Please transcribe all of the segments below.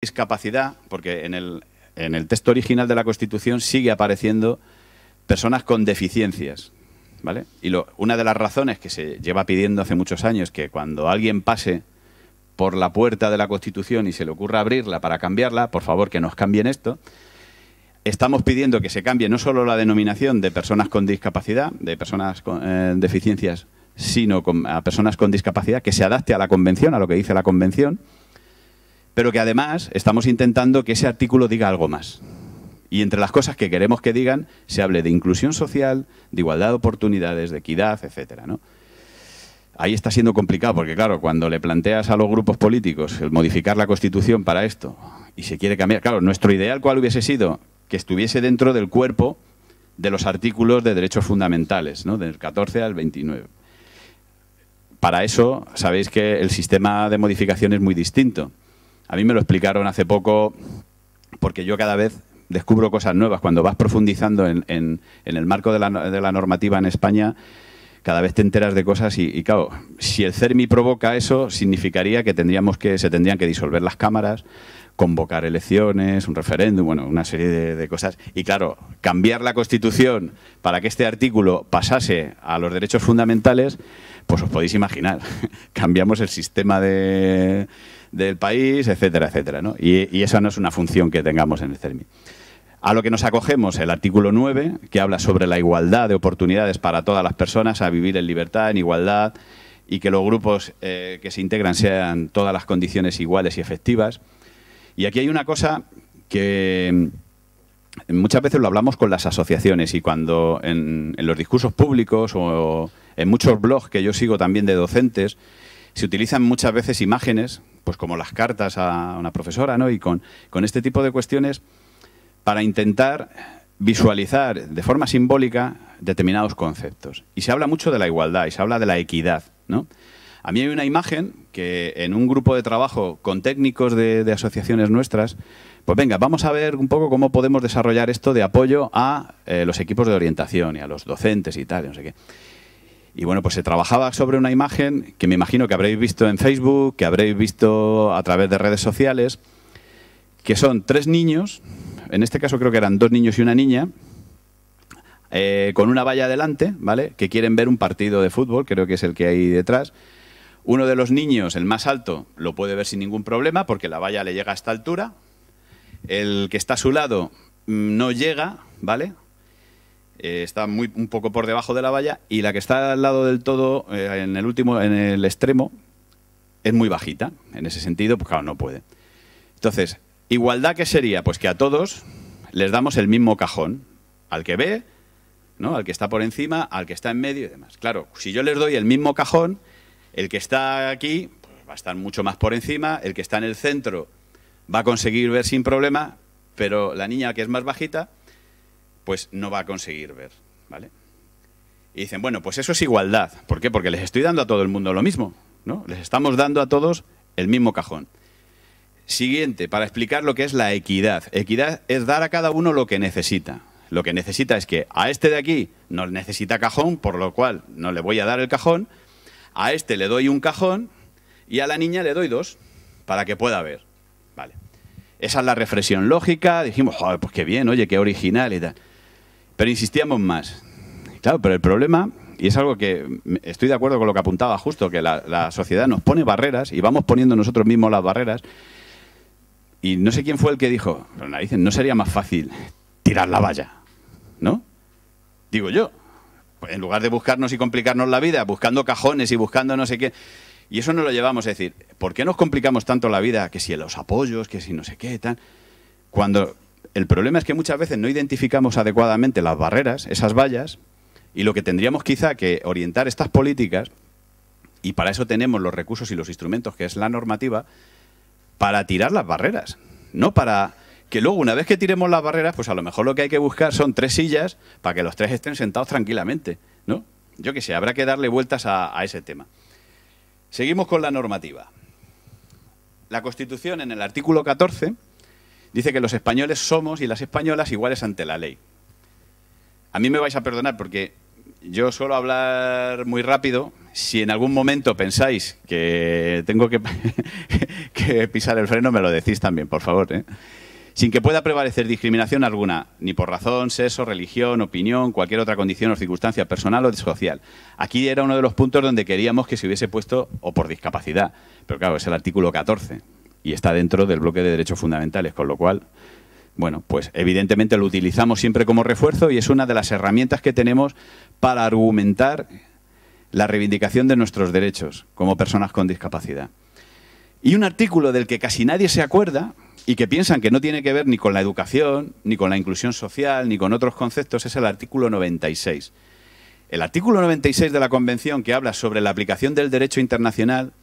discapacidad, porque en el texto original de la Constitución sigue apareciendo personas con deficiencias, ¿vale? Y una de las razones que se lleva pidiendo hace muchos años, que cuando alguien pase por la puerta de la Constitución y se le ocurra abrirla para cambiarla, por favor que nos cambien esto. Estamos pidiendo que se cambie no solo la denominación de personas con discapacidad, de personas con deficiencias, sino a personas con discapacidad, que se adapte a la Convención, a lo que dice la Convención, pero que además estamos intentando que ese artículo diga algo más. Y entre las cosas que queremos que digan, se hable de inclusión social, de igualdad de oportunidades, de equidad, etcétera, ¿no? Ahí está siendo complicado, porque claro, cuando le planteas a los grupos políticos el modificar la Constitución para esto y se quiere cambiar, claro, nuestro ideal, ¿cuál hubiese sido? Que estuviese dentro del cuerpo de los artículos de derechos fundamentales, ¿no? Del 14 al 29. Para eso, sabéis que el sistema de modificación es muy distinto. A mí me lo explicaron hace poco, porque yo cada vez descubro cosas nuevas. Cuando vas profundizando en el marco de la normativa en España, cada vez te enteras de cosas y claro, si el CERMI provoca eso, significaría que se tendrían que disolver las cámaras, convocar elecciones, un referéndum, bueno, una serie de cosas. Y claro, cambiar la Constitución para que este artículo pasase a los derechos fundamentales, pues os podéis imaginar, cambiamos el sistema del país, etcétera, etcétera, ¿no? Y esa no es una función que tengamos en el CERMI. A lo que nos acogemos, el artículo 9, que habla sobre la igualdad de oportunidades para todas las personas a vivir en libertad, en igualdad, y que los grupos que se integran sean todas las condiciones iguales y efectivas. Y aquí hay una cosa que muchas veces lo hablamos con las asociaciones y cuando en los discursos públicos o en muchos blogs que yo sigo también de docentes, se utilizan muchas veces imágenes, pues como las cartas a una profesora, ¿no? Y con este tipo de cuestiones para intentar visualizar de forma simbólica determinados conceptos. Y se habla mucho de la igualdad y se habla de la equidad, ¿no? A mí hay una imagen que en un grupo de trabajo con técnicos de asociaciones nuestras, pues venga, vamos a ver un poco cómo podemos desarrollar esto de apoyo a los equipos de orientación y a los docentes y tal, y no sé qué. Y bueno, pues se trabajaba sobre una imagen que me imagino que habréis visto en Facebook, que habréis visto a través de redes sociales, que son 3 niños, en este caso creo que eran 2 niños y una niña, con una valla delante, ¿vale?, que quieren ver un partido de fútbol, creo que es el que hay detrás. Uno de los niños, el más alto, lo puede ver sin ningún problema porque la valla le llega a esta altura. El que está a su lado no llega, ¿vale? Está un poco por debajo de la valla, y la que está al lado del todo, en el extremo, es muy bajita. En ese sentido, pues claro, no puede. Entonces, ¿igualdad qué sería? Pues que a todos les damos el mismo cajón. Al que ve, ¿no?, al que está por encima, al que está en medio y demás. Claro, si yo les doy el mismo cajón, el que está aquí pues va a estar mucho más por encima, el que está en el centro va a conseguir ver sin problema, pero la niña, que es más bajita, pues no va a conseguir ver, ¿vale? Y dicen, bueno, pues eso es igualdad. ¿Por qué? Porque les estoy dando a todo el mundo lo mismo, ¿no? Les estamos dando a todos el mismo cajón. Siguiente, para explicar lo que es la equidad. Equidad es dar a cada uno lo que necesita. Lo que necesita es que a este de aquí no necesita cajón, por lo cual no le voy a dar el cajón. A este le doy un cajón y a la niña le doy 2 para que pueda ver. Vale. Esa es la reflexión lógica. Dijimos, joder, pues qué bien, oye, qué original y tal. Pero insistíamos más. Claro, pero el problema, y es algo que estoy de acuerdo con lo que apuntaba justo, que la sociedad nos pone barreras y vamos poniendo nosotros mismos las barreras. Y no sé quién fue el que dijo, pero narices, ¿no sería más fácil tirar la valla? ¿No? Digo yo. Pues en lugar de buscarnos y complicarnos la vida, buscando cajones y buscando no sé qué. Y eso no lo llevamos a decir, ¿por qué nos complicamos tanto la vida? Que si los apoyos, que si no sé qué, tal. Cuando el problema es que muchas veces no identificamos adecuadamente las barreras, esas vallas, y lo que tendríamos quizá que orientar estas políticas, y para eso tenemos los recursos y los instrumentos, que es la normativa, para tirar las barreras, no para que luego, una vez que tiremos las barreras, pues a lo mejor lo que hay que buscar son 3 sillas para que los 3 estén sentados tranquilamente, ¿no? Yo qué sé, habrá que darle vueltas a ese tema. Seguimos con la normativa. La Constitución, en el artículo 14, dice que los españoles somos y las españolas iguales ante la ley. A mí me vais a perdonar porque yo suelo hablar muy rápido. Si en algún momento pensáis que tengo que, que pisar el freno, me lo decís también, por favor, ¿eh? Sin que pueda prevalecer discriminación alguna, ni por razón, sexo, religión, opinión, cualquier otra condición o circunstancia personal o social. Aquí era uno de los puntos donde queríamos que se hubiese puesto, o por discapacidad, pero claro, es el artículo 14 y está dentro del bloque de derechos fundamentales, con lo cual, bueno, pues evidentemente lo utilizamos siempre como refuerzo y es una de las herramientas que tenemos para argumentar la reivindicación de nuestros derechos como personas con discapacidad. Y un artículo del que casi nadie se acuerda y que piensan que no tiene que ver ni con la educación, ni con la inclusión social, ni con otros conceptos, es el artículo 96. El artículo 96 de la Convención, que habla sobre la aplicación del derecho internacional,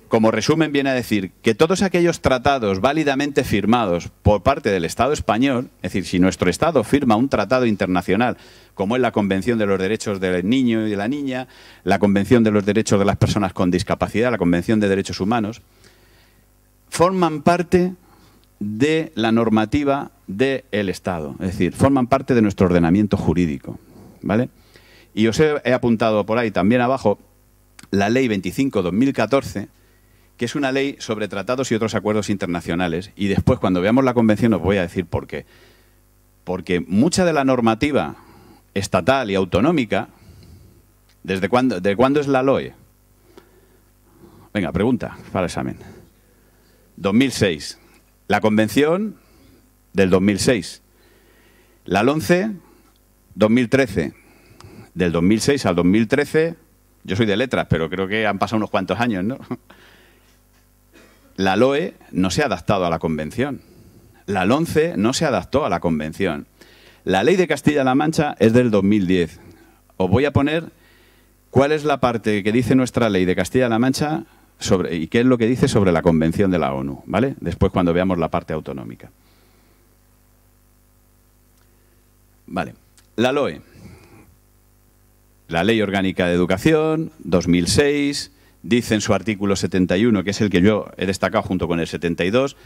como resumen viene a decir que todos aquellos tratados válidamente firmados por parte del Estado español, es decir, si nuestro Estado firma un tratado internacional, como es la Convención de los Derechos del Niño y de la Niña, la Convención de los Derechos de las Personas con Discapacidad, la Convención de Derechos Humanos, forman parte de la normativa del Estado, es decir, forman parte de nuestro ordenamiento jurídico, ¿vale? Y os he apuntado por ahí también abajo la Ley 25/2014, que es una ley sobre tratados y otros acuerdos internacionales. Y después, cuando veamos la Convención, os voy a decir por qué. Porque mucha de la normativa estatal y autonómica, ¿de cuándo es la LOE? Venga, pregunta para el examen. 2006. La Convención del 2006. La LONCE, 2013. Del 2006 al 2013, yo soy de letras, pero creo que han pasado unos cuantos años, ¿no? La LOE no se ha adaptado a la Convención. La LONCE no se adaptó a la Convención. La Ley de Castilla-La Mancha es del 2010. Os voy a poner cuál es la parte que dice nuestra Ley de Castilla-La Mancha sobre, y qué es lo que dice sobre la Convención de la ONU, ¿vale? Después cuando veamos la parte autonómica. Vale. La LOE. La Ley Orgánica de Educación, 2006... dice en su artículo 71, que es el que yo he destacado junto con el 72,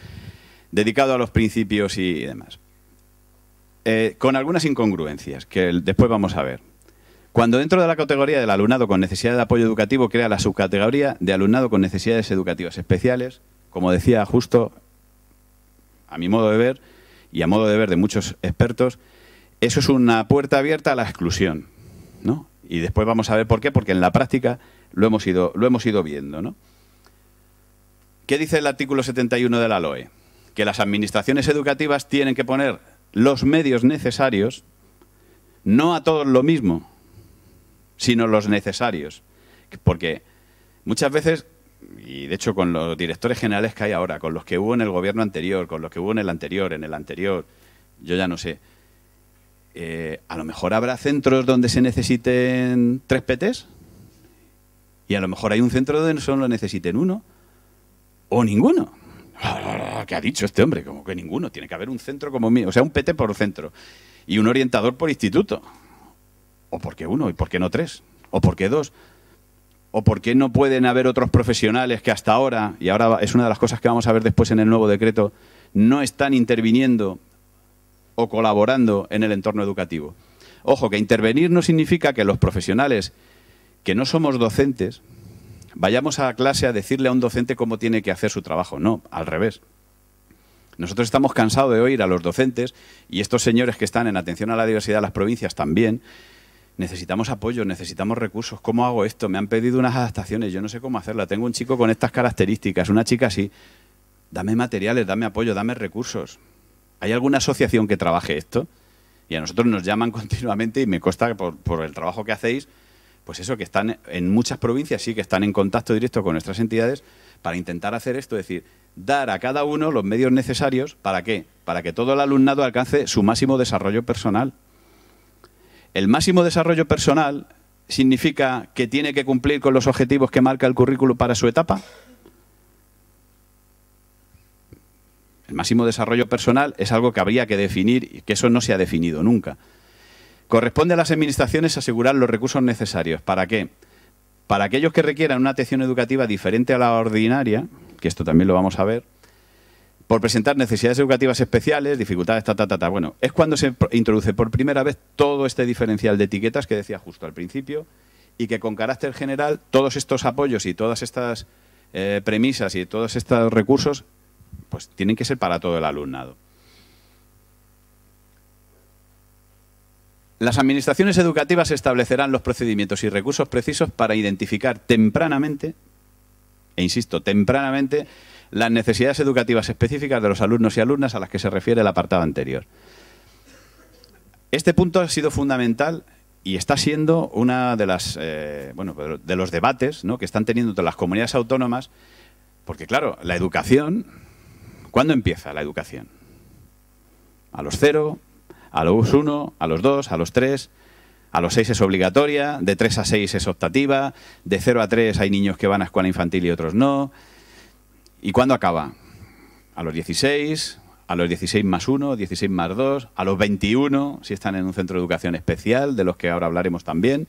dedicado a los principios y demás. Con algunas incongruencias, que después vamos a ver. Cuando dentro de la categoría del alumnado con necesidad de apoyo educativo crea la subcategoría de alumnado con necesidades educativas especiales, como decía justo, a mi modo de ver, y a modo de ver de muchos expertos, eso es una puerta abierta a la exclusión, ¿no? Y después vamos a ver por qué, porque en la práctica lo hemos ido viendo, ¿no? ¿Qué dice el artículo 71 de la LOE? Que las administraciones educativas tienen que poner los medios necesarios, no a todos lo mismo, sino los necesarios. Porque muchas veces, y de hecho con los directores generales que hay ahora, con los que hubo en el gobierno anterior, con los que hubo en el anterior, yo ya no sé, a lo mejor habrá centros donde se necesiten 3 PTs y a lo mejor hay un centro donde solo necesiten 1 o ninguno. ¿Qué ha dicho este hombre? Como que ninguno. Tiene que haber un centro como mío, o sea, un PT por centro y un orientador por instituto. ¿O por qué 1? ¿Y por qué no 3? ¿O por qué 2? ¿O por qué no pueden haber otros profesionales que hasta ahora, y ahora es una de las cosas que vamos a ver después en el nuevo decreto, no están interviniendo o colaborando en el entorno educativo? Ojo, que intervenir no significa que los profesionales que no somos docentes vayamos a clase a decirle a un docente cómo tiene que hacer su trabajo. No, al revés. Nosotros estamos cansados de oír a los docentes, y estos señores que están en atención a la diversidad de las provincias también, necesitamos apoyo, necesitamos recursos. ¿Cómo hago esto? Me han pedido unas adaptaciones, yo no sé cómo hacerla. Tengo un chico con estas características, una chica así. Dame materiales, dame apoyo, dame recursos. ¿Hay alguna asociación que trabaje esto? Y a nosotros nos llaman continuamente y me consta por el trabajo que hacéis, pues eso, que están en muchas provincias, sí, que están en contacto directo con nuestras entidades para intentar hacer esto, es decir, dar a cada uno los medios necesarios. ¿Para qué? Para que todo el alumnado alcance su máximo desarrollo personal. El máximo desarrollo personal significa que tiene que cumplir con los objetivos que marca el currículo para su etapa. El máximo desarrollo personal es algo que habría que definir y que eso no se ha definido nunca. Corresponde a las administraciones asegurar los recursos necesarios. ¿Para qué? Para aquellos que requieran una atención educativa diferente a la ordinaria, que esto también lo vamos a ver, por presentar necesidades educativas especiales, dificultades, Bueno, es cuando se introduce por primera vez todo este diferencial de etiquetas que decía justo al principio y que con carácter general todos estos apoyos y todas estas premisas y todos estos recursos pues tienen que ser para todo el alumnado. Las administraciones educativas establecerán los procedimientos y recursos precisos para identificar tempranamente, e insisto, tempranamente, las necesidades educativas específicas de los alumnos y alumnas a las que se refiere el apartado anterior. Este punto ha sido fundamental y está siendo una de las de los debates, ¿no?, que están teniendo todas las comunidades autónomas, porque claro, la educación, ¿cuándo empieza la educación? A los 0, a los 1, a los 2, a los 3, a los 6 es obligatoria, de 3 a 6 es optativa, de 0 a 3 hay niños que van a escuela infantil y otros no. ¿Y cuándo acaba? A los 16, a los 16 más 1, 16 más 2, a los 21, si están en un centro de educación especial, de los que ahora hablaremos también.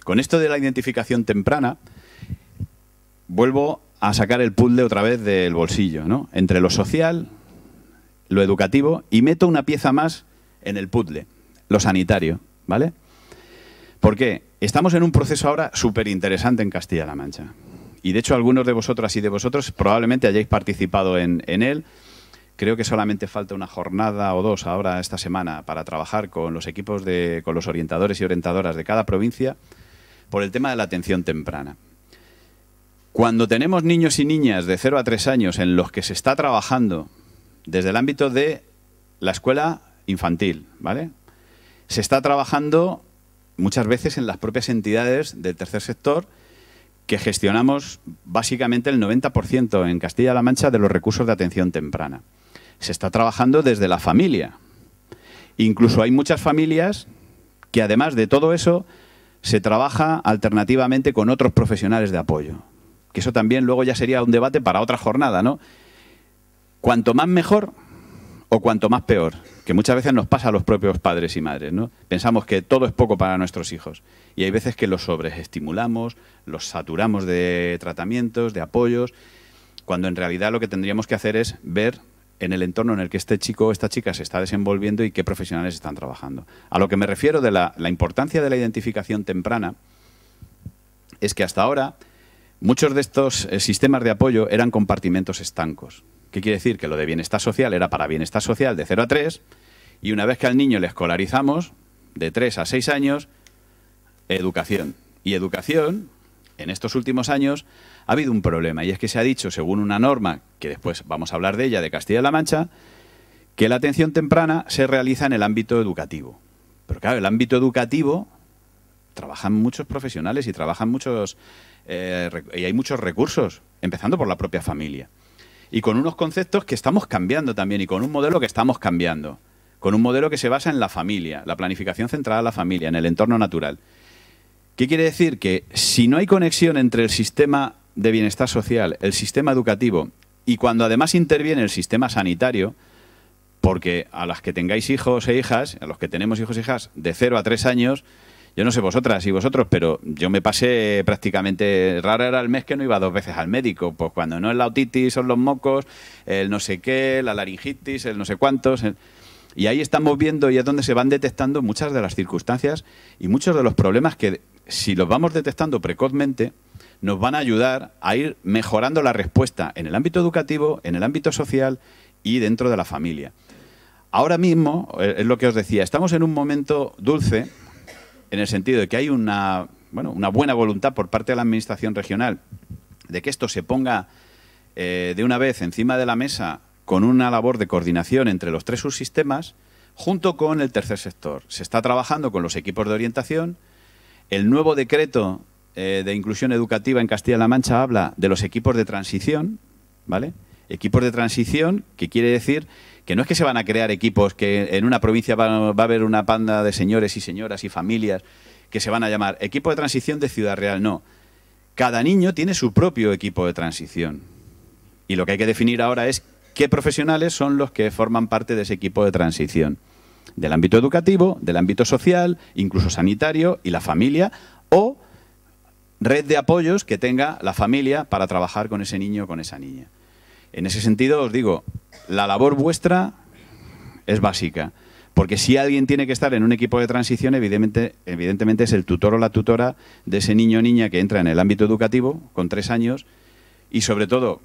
Con esto de la identificación temprana, vuelvo a sacar el puzzle otra vez del bolsillo, ¿no?, entre lo social, lo educativo, y meto una pieza más en el puzzle, lo sanitario, ¿vale? ¿Por qué? Estamos en un proceso ahora súper interesante en Castilla-La Mancha. Y de hecho algunos de vosotras y de vosotros probablemente hayáis participado en él. Creo que solamente falta una jornada o dos ahora esta semana para trabajar con los equipos con los orientadores y orientadoras de cada provincia por el tema de la atención temprana. Cuando tenemos niños y niñas de 0 a 3 años en los que se está trabajando desde el ámbito de la escuela infantil, ¿vale?, se está trabajando muchas veces en las propias entidades del tercer sector, que gestionamos básicamente el 90% en Castilla-La Mancha de los recursos de atención temprana. Se está trabajando desde la familia. Incluso hay muchas familias que, además de todo eso, se trabaja alternativamente con otros profesionales de apoyo. Que eso también luego ya sería un debate para otra jornada, ¿no? Cuanto más mejor o cuanto más peor, que muchas veces nos pasa a los propios padres y madres, ¿no? Pensamos que todo es poco para nuestros hijos y hay veces que los sobreestimulamos, los saturamos de tratamientos, de apoyos, cuando en realidad lo que tendríamos que hacer es ver en el entorno en el que este chico o esta chica se está desenvolviendo y qué profesionales están trabajando. A lo que me refiero de la importancia de la identificación temprana es que hasta ahora muchos de estos sistemas de apoyo eran compartimentos estancos. ¿Qué quiere decir? Que lo de bienestar social era para bienestar social de 0 a 3 y una vez que al niño le escolarizamos, de 3 a 6 años, educación. Y educación, en estos últimos años, ha habido un problema y es que se ha dicho, según una norma, que después vamos a hablar de ella, de Castilla-La Mancha, que la atención temprana se realiza en el ámbito educativo. Pero claro, el ámbito educativo trabajan muchos profesionales y trabajan muchos y hay muchos recursos, empezando por la propia familia. Y con unos conceptos que estamos cambiando también y con un modelo que estamos cambiando. Con un modelo que se basa en la familia, la planificación centrada en la familia, en el entorno natural. ¿Qué quiere decir? Que si no hay conexión entre el sistema de bienestar social, el sistema educativo y cuando además interviene el sistema sanitario, porque a las que tengáis hijos e hijas, a los que tenemos hijos e hijas de 0 a 3 años, yo no sé vosotras y vosotros, pero yo me pasé prácticamente, raro era el mes que no iba 2 veces al médico. Pues cuando no es la otitis, son los mocos, el no sé qué, la laringitis, el no sé cuántos. Y ahí estamos viendo y es donde se van detectando muchas de las circunstancias y muchos de los problemas que, si los vamos detectando precozmente, nos van a ayudar a ir mejorando la respuesta en el ámbito educativo, en el ámbito social y dentro de la familia. Ahora mismo, es lo que os decía, estamos en un momento dulce, en el sentido de que hay una buena voluntad por parte de la Administración regional de que esto se ponga de una vez encima de la mesa con una labor de coordinación entre los 3 subsistemas, junto con el tercer sector. Se está trabajando con los equipos de orientación. El nuevo decreto de inclusión educativa en Castilla-La Mancha habla de los equipos de transición, ¿vale? Equipos de transición, que quiere decir que no es que se van a crear equipos que en una provincia va a haber una panda de señores y señoras y familias que se van a llamar equipo de transición de Ciudad Real, no. Cada niño tiene su propio equipo de transición. Y lo que hay que definir ahora es qué profesionales son los que forman parte de ese equipo de transición. Del ámbito educativo, del ámbito social, incluso sanitario y la familia, o red de apoyos que tenga la familia para trabajar con ese niño o con esa niña. En ese sentido, os digo, la labor vuestra es básica, Porque si alguien tiene que estar en un equipo de transición, evidentemente es el tutor o la tutora de ese niño o niña que entra en el ámbito educativo con 3 años y, sobre todo,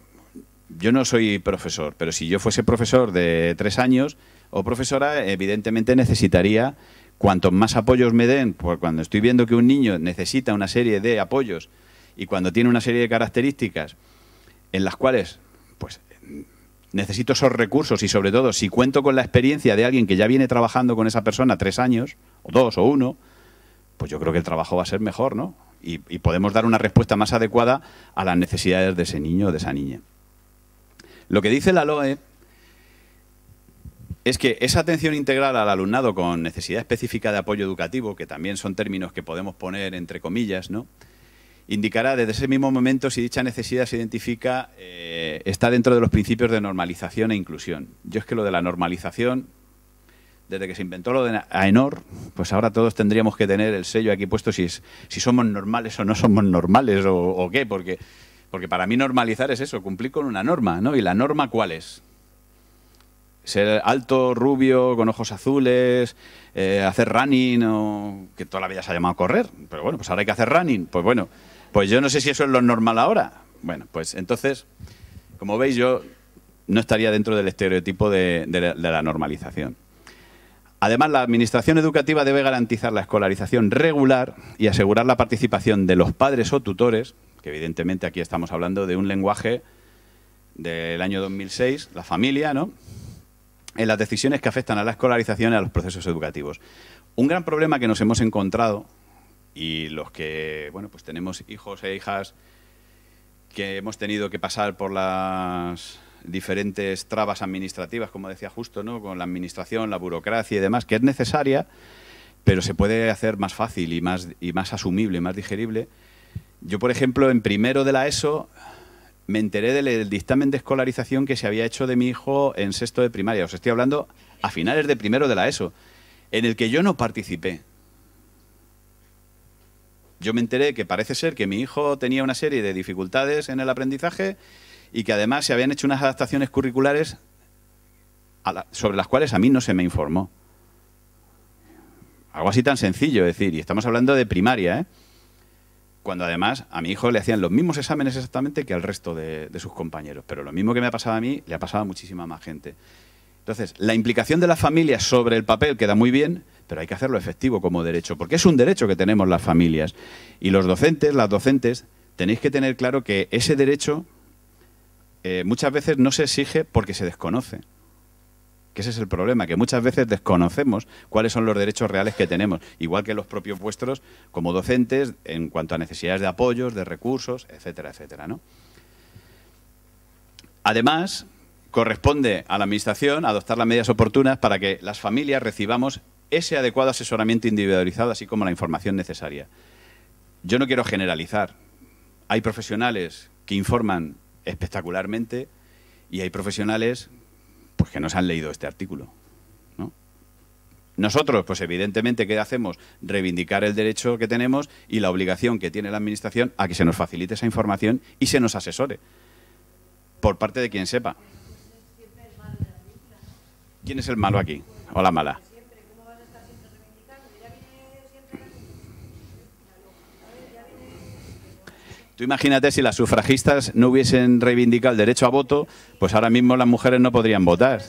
yo no soy profesor, pero si yo fuese profesor de 3 años o profesora, evidentemente necesitaría, cuantos más apoyos me den, pues cuando estoy viendo que un niño necesita una serie de apoyos y cuando tiene una serie de características en las cuales, pues, necesito esos recursos y, sobre todo, si cuento con la experiencia de alguien que ya viene trabajando con esa persona 3 años, o 2 o 1, pues yo creo que el trabajo va a ser mejor, ¿no? Y podemos dar una respuesta más adecuada a las necesidades de ese niño o de esa niña. Lo que dice la LOE es que esa atención integral al alumnado con necesidad específica de apoyo educativo, que también son términos que podemos poner entre comillas, ¿no?, indicará desde ese mismo momento si dicha necesidad se identifica, está dentro de los principios de normalización e inclusión. Yo es que lo de la normalización, desde que se inventó lo de AENOR, pues ahora todos tendríamos que tener el sello aquí puesto si somos normales o no somos normales o qué, porque para mí normalizar es eso, cumplir con una norma, ¿no? ¿Y la norma cuál es? Ser alto, rubio, con ojos azules, hacer running, o que toda la vida se ha llamado correr, pero bueno, pues ahora hay que hacer running, pues bueno, pues yo no sé si eso es lo normal ahora. Bueno, pues entonces, como veis, yo no estaría dentro del estereotipo de la normalización. Además, la Administración educativa debe garantizar la escolarización regular y asegurar la participación de los padres o tutores, que evidentemente aquí estamos hablando de un lenguaje del año 2006, la familia, ¿no?, en las decisiones que afectan a la escolarización y a los procesos educativos. Un gran problema que nos hemos encontrado, y los que, bueno, pues tenemos hijos e hijas que hemos tenido que pasar por las diferentes trabas administrativas, como decía Justo, ¿no?, con la administración, la burocracia y demás, que es necesaria, pero se puede hacer más fácil y más asumible, más digerible. Yo, por ejemplo, en primero de la ESO me enteré del dictamen de escolarización que se había hecho de mi hijo en sexto de primaria. Os estoy hablando a finales de primero de la ESO, en el que yo no participé. Yo me enteré que parece ser que mi hijo tenía una serie de dificultades en el aprendizaje y que además se habían hecho unas adaptaciones curriculares sobre las cuales a mí no se me informó. Algo así tan sencillo, es decir, y estamos hablando de primaria, ¿eh?, cuando además a mi hijo le hacían los mismos exámenes exactamente que al resto de sus compañeros. Pero lo mismo que me ha pasado a mí, le ha pasado a muchísima más gente. Entonces, la implicación de las familias sobre el papel queda muy bien, pero hay que hacerlo efectivo como derecho, porque es un derecho que tenemos las familias. Y los docentes, las docentes, tenéis que tener claro que ese derecho muchas veces no se exige porque se desconoce. Que ese es el problema, que muchas veces desconocemos cuáles son los derechos reales que tenemos, igual que los propios vuestros como docentes en cuanto a necesidades de apoyos, de recursos, etcétera, etcétera, ¿no? Además, corresponde a la Administración adoptar las medidas oportunas para que las familias recibamos ese adecuado asesoramiento individualizado, así como la información necesaria. Yo no quiero generalizar. Hay profesionales que informan espectacularmente y hay profesionales pues que no se han leído este artículo, ¿no? Nosotros, pues evidentemente, ¿qué hacemos? Reivindicar el derecho que tenemos y la obligación que tiene la Administración a que se nos facilite esa información y se nos asesore por parte de quien sepa. ¿Quién es el malo aquí? ¿O la mala? Tú imagínate si las sufragistas no hubiesen reivindicado el derecho a voto, pues ahora mismo las mujeres no podrían votar.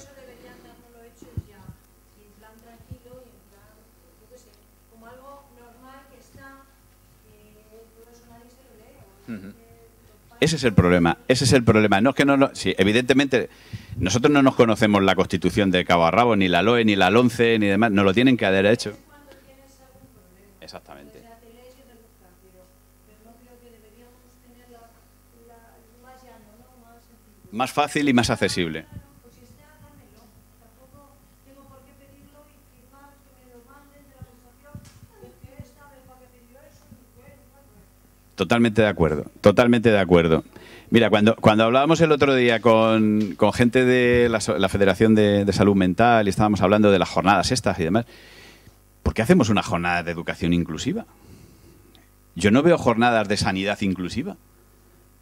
Ese es el problema, ese es el problema. No es que sí, evidentemente, nosotros no nos conocemos la Constitución de cabo a rabo, ni la LOE, ni la LONCE, ni demás, nos lo tienen que haber hecho. Exactamente. Más fácil y más accesible. Totalmente de acuerdo, totalmente de acuerdo. Mira, cuando hablábamos el otro día con gente de la Federación de Salud Mental y estábamos hablando de las jornadas estas y demás, ¿por qué hacemos una jornada de educación inclusiva? Yo no veo jornadas de sanidad inclusiva.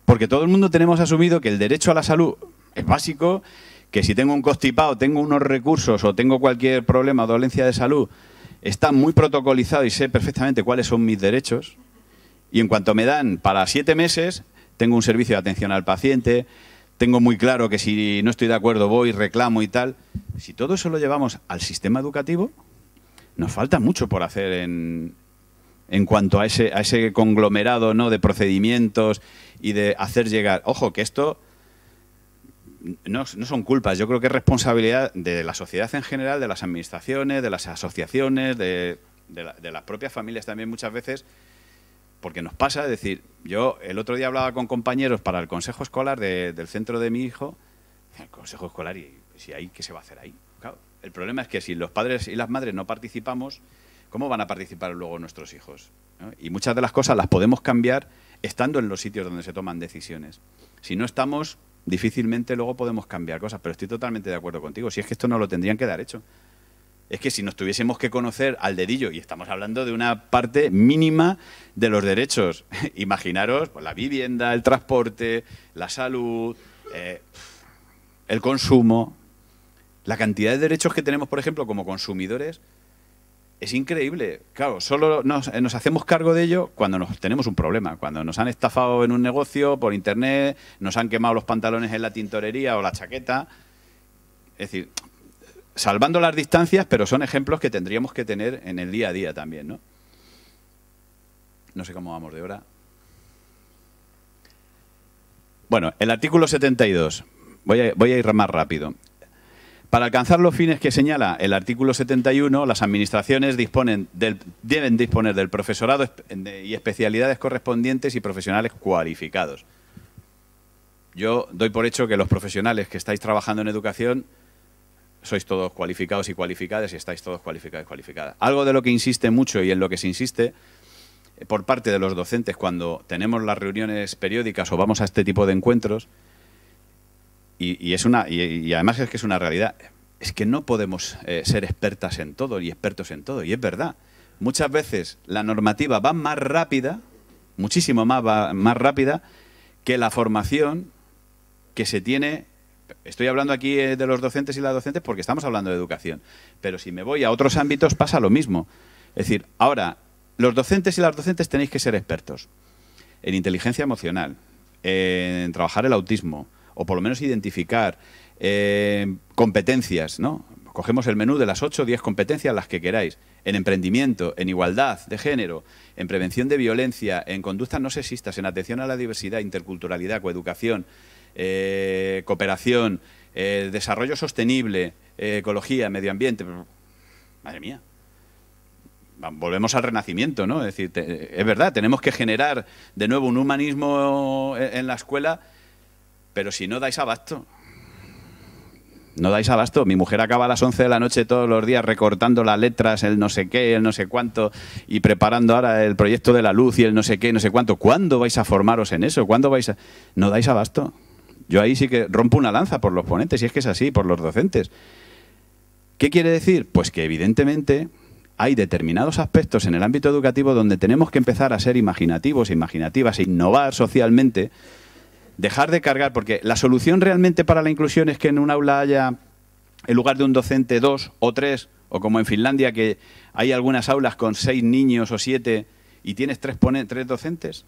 Porque todo el mundo tenemos asumido que el derecho a la salud es básico, que si tengo un constipado, tengo unos recursos o tengo cualquier problema o dolencia de salud, está muy protocolizado y sé perfectamente cuáles son mis derechos. Y en cuanto me dan para 7 meses, tengo un servicio de atención al paciente, tengo muy claro que si no estoy de acuerdo voy, reclamo y tal. Si todo eso lo llevamos al sistema educativo, nos falta mucho por hacer en cuanto a ese conglomerado, ¿no?, de procedimientos y de hacer llegar. Ojo, que esto no son culpas, yo creo que es responsabilidad de la sociedad en general, de las administraciones, de las asociaciones, de las propias familias también muchas veces, porque nos pasa, es decir, yo el otro día hablaba con compañeros para el consejo escolar del centro de mi hijo, el consejo escolar, y si hay, ¿qué se va a hacer ahí? Claro, el problema es que si los padres y las madres no participamos, ¿cómo van a participar luego nuestros hijos? ¿No? Y muchas de las cosas las podemos cambiar estando en los sitios donde se toman decisiones. Si no estamos, difícilmente luego podemos cambiar cosas, pero estoy totalmente de acuerdo contigo. Si es que esto no lo tendrían que dar hecho. Es que si nos tuviésemos que conocer al dedillo, y estamos hablando de una parte mínima de los derechos, imaginaros pues, la vivienda, el transporte, la salud, el consumo, la cantidad de derechos que tenemos, por ejemplo, como consumidores, es increíble. Claro, solo nos hacemos cargo de ello cuando tenemos un problema, cuando nos han estafado en un negocio por internet, nos han quemado los pantalones en la tintorería o la chaqueta. Es decir, salvando las distancias, pero son ejemplos que tendríamos que tener en el día a día también, ¿no? No sé cómo vamos de hora. Bueno, el artículo 72. Voy a ir más rápido. Para alcanzar los fines que señala el artículo 71, las administraciones deben disponer del profesorado y especialidades correspondientes y profesionales cualificados. Yo doy por hecho que los profesionales que estáis trabajando en educación sois todos cualificados y cualificadas y estáis todos cualificados y cualificadas. Algo de lo que insiste mucho y en lo que se insiste por parte de los docentes cuando tenemos las reuniones periódicas o vamos a este tipo de encuentros, y además es que es una realidad, es que no podemos ser expertas en todo y expertos en todo, y es verdad. Muchas veces la normativa va más rápida, muchísimo más rápida que la formación que se tiene. Estoy hablando aquí de los docentes y las docentes porque estamos hablando de educación, pero si me voy a otros ámbitos pasa lo mismo. Es decir, ahora, los docentes y las docentes tenéis que ser expertos en inteligencia emocional, en trabajar el autismo, o por lo menos identificar competencias, ¿no? Cogemos el menú de las 8 o 10 competencias, las que queráis, en emprendimiento, en igualdad de género, en prevención de violencia, en conductas no sexistas, en atención a la diversidad, interculturalidad, coeducación, cooperación, desarrollo sostenible, ecología, medio ambiente. Madre mía. Volvemos al Renacimiento, ¿no? Es decir, es verdad, tenemos que generar de nuevo un humanismo en la escuela, pero si no dais abasto, no dais abasto. Mi mujer acaba a las 11 de la noche todos los días recortando las letras, el no sé qué, el no sé cuánto, y preparando ahora el proyecto de la luz y el no sé qué, no sé cuánto. ¿Cuándo vais a formaros en eso? ¿Cuándo vais a...? No dais abasto. Yo ahí sí que rompo una lanza por los ponentes, y es que es así, por los docentes. ¿Qué quiere decir? Pues que evidentemente hay determinados aspectos en el ámbito educativo donde tenemos que empezar a ser imaginativos, imaginativas, e innovar socialmente, dejar de cargar, porque la solución realmente para la inclusión es que en un aula haya, en lugar de un docente, 2 o 3, o como en Finlandia, que hay algunas aulas con 6 niños o 7 y tienes 3 docentes.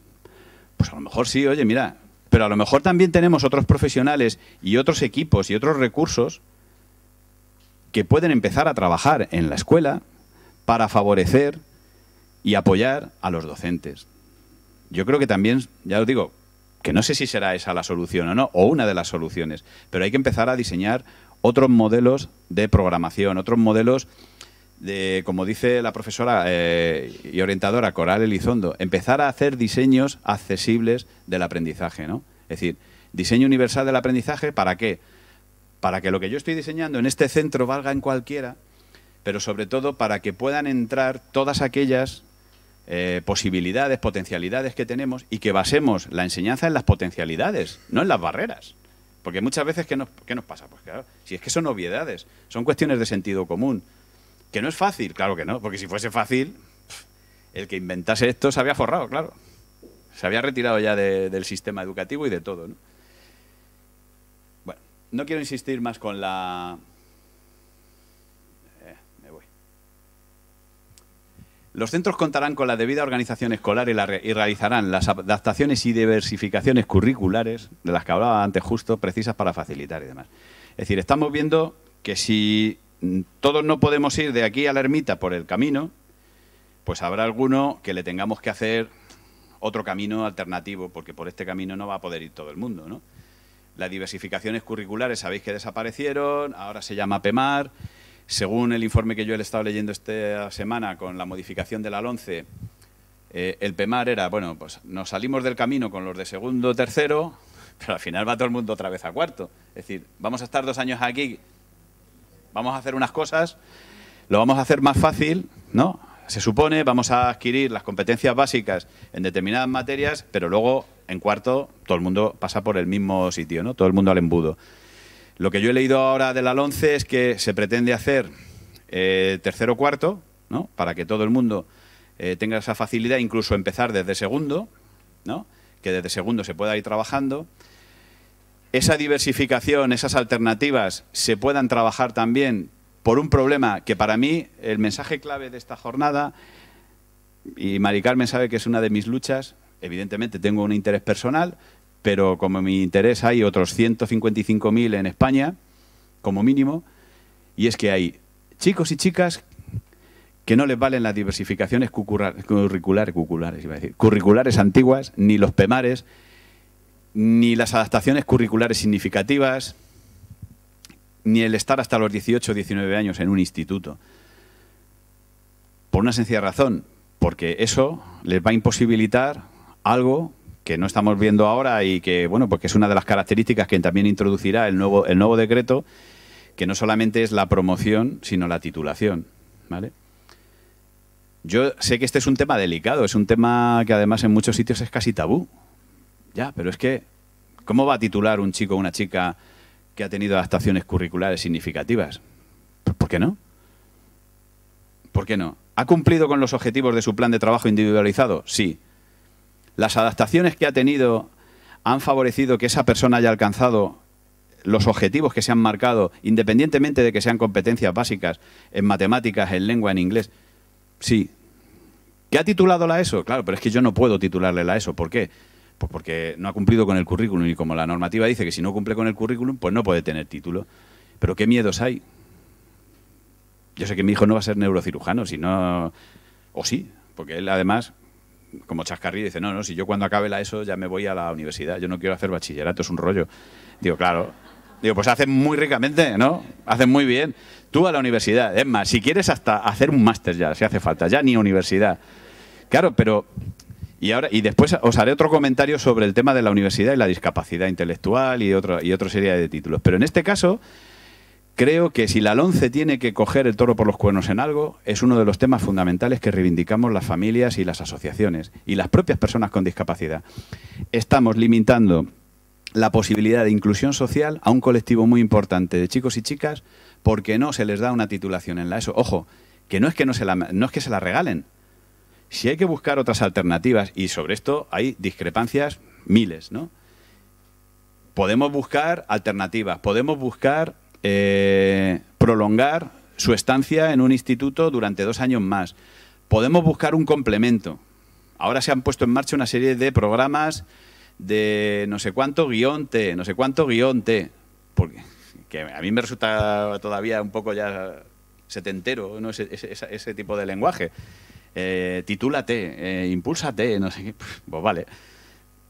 Pues a lo mejor sí, oye, mira, pero a lo mejor también tenemos otros profesionales y otros equipos y otros recursos que pueden empezar a trabajar en la escuela para favorecer y apoyar a los docentes. Yo creo que también, ya os digo, que no sé si será esa la solución o no, o una de las soluciones, pero hay que empezar a diseñar otros modelos de programación, otros modelos de, como dice la profesora y orientadora Coral Elizondo, empezar a hacer diseños accesibles del aprendizaje, ¿no? Es decir, diseño universal del aprendizaje, ¿para qué? Para que lo que yo estoy diseñando en este centro valga en cualquiera, pero sobre todo para que puedan entrar todas aquellas posibilidades, potencialidades que tenemos, y que basemos la enseñanza en las potencialidades, no en las barreras. Porque muchas veces, ¿qué nos pasa? Pues claro, si es que son obviedades, son cuestiones de sentido común. ¿Que no es fácil? Claro que no, porque si fuese fácil, el que inventase esto se había forrado, claro. Se había retirado ya del sistema educativo y de todo, ¿no? Bueno, no quiero insistir más con la... me voy. Los centros contarán con la debida organización escolar y realizarán las adaptaciones y diversificaciones curriculares, de las que hablaba antes justo, precisas para facilitar y demás. Es decir, estamos viendo que si todos no podemos ir de aquí a la ermita por el camino, pues habrá alguno que le tengamos que hacer otro camino alternativo, porque por este camino no va a poder ir todo el mundo, ¿no? Las diversificaciones curriculares sabéis que desaparecieron, ahora se llama PEMAR. Según el informe que yo he estado leyendo esta semana con la modificación de la LOMCE, el PEMAR era, bueno, pues nos salimos del camino con los de segundo, tercero, pero al final va todo el mundo otra vez a cuarto. Es decir, vamos a estar 2 años aquí, vamos a hacer unas cosas, lo vamos a hacer más fácil, ¿no? Se supone, vamos a adquirir las competencias básicas en determinadas materias, pero luego en cuarto todo el mundo pasa por el mismo sitio, ¿no? Todo el mundo al embudo. Lo que yo he leído ahora de la LOMCE es que se pretende hacer tercero o cuarto, ¿no? Para que todo el mundo tenga esa facilidad, incluso empezar desde segundo, ¿no? Que desde segundo se pueda ir trabajando. Esa diversificación, esas alternativas se puedan trabajar también por un problema que para mí el mensaje clave de esta jornada, y Mari Carmen sabe que es una de mis luchas, evidentemente tengo un interés personal, pero como mi interés hay otros 155.000 en España, como mínimo, y es que hay chicos y chicas que no les valen las diversificaciones curriculares antiguas, ni los PEMARes, ni las adaptaciones curriculares significativas, ni el estar hasta los 18 o 19 años en un instituto. Por una sencilla razón, porque eso les va a imposibilitar algo que no estamos viendo ahora y que, bueno, pues que es una de las características que también introducirá el nuevo decreto, que no solamente es la promoción, sino la titulación, ¿vale? Yo sé que este es un tema delicado, es un tema que además en muchos sitios es casi tabú. Ya, pero es que, ¿cómo va a titular un chico o una chica que ha tenido adaptaciones curriculares significativas? ¿Por qué no? ¿Por qué no? ¿Ha cumplido con los objetivos de su plan de trabajo individualizado? Sí. ¿Las adaptaciones que ha tenido han favorecido que esa persona haya alcanzado los objetivos que se han marcado, independientemente de que sean competencias básicas en matemáticas, en lengua, en inglés? Sí. ¿Qué ha titulado la ESO? Claro, pero es que yo no puedo titularle la ESO. ¿Por qué? Pues porque no ha cumplido con el currículum, y como la normativa dice que si no cumple con el currículum, pues no puede tener título. Pero ¿qué miedos hay? Yo sé que mi hijo no va a ser neurocirujano, sino... O sí, porque él además, como chascarrillo, dice, no, si yo cuando acabe la ESO ya me voy a la universidad, yo no quiero hacer bachillerato, es un rollo. Digo, claro. Digo, pues hacen muy ricamente, ¿no? Hacen muy bien. Tú a la universidad, es más, si quieres hasta hacer un máster ya, si hace falta, ya ni universidad. Claro, pero... Y después os haré otro comentario sobre el tema de la universidad y la discapacidad intelectual y otra serie de títulos. Pero en este caso, creo que si la LOMCE tiene que coger el toro por los cuernos en algo, es uno de los temas fundamentales que reivindicamos las familias y las asociaciones y las propias personas con discapacidad. Estamos limitando la posibilidad de inclusión social a un colectivo muy importante de chicos y chicas porque no se les da una titulación en la ESO. Ojo, que no es que se la regalen. Si hay que buscar otras alternativas, y sobre esto hay discrepancias miles, ¿no? Podemos buscar alternativas, podemos buscar prolongar su estancia en un instituto durante 2 años más. Podemos buscar un complemento. Ahora se han puesto en marcha una serie de programas de no sé cuánto guión T, no sé cuánto guión T, porque que a mí me resulta todavía un poco ya setentero, ¿no? ese tipo de lenguaje. Titúlate, impúlsate, no sé qué. Pues vale,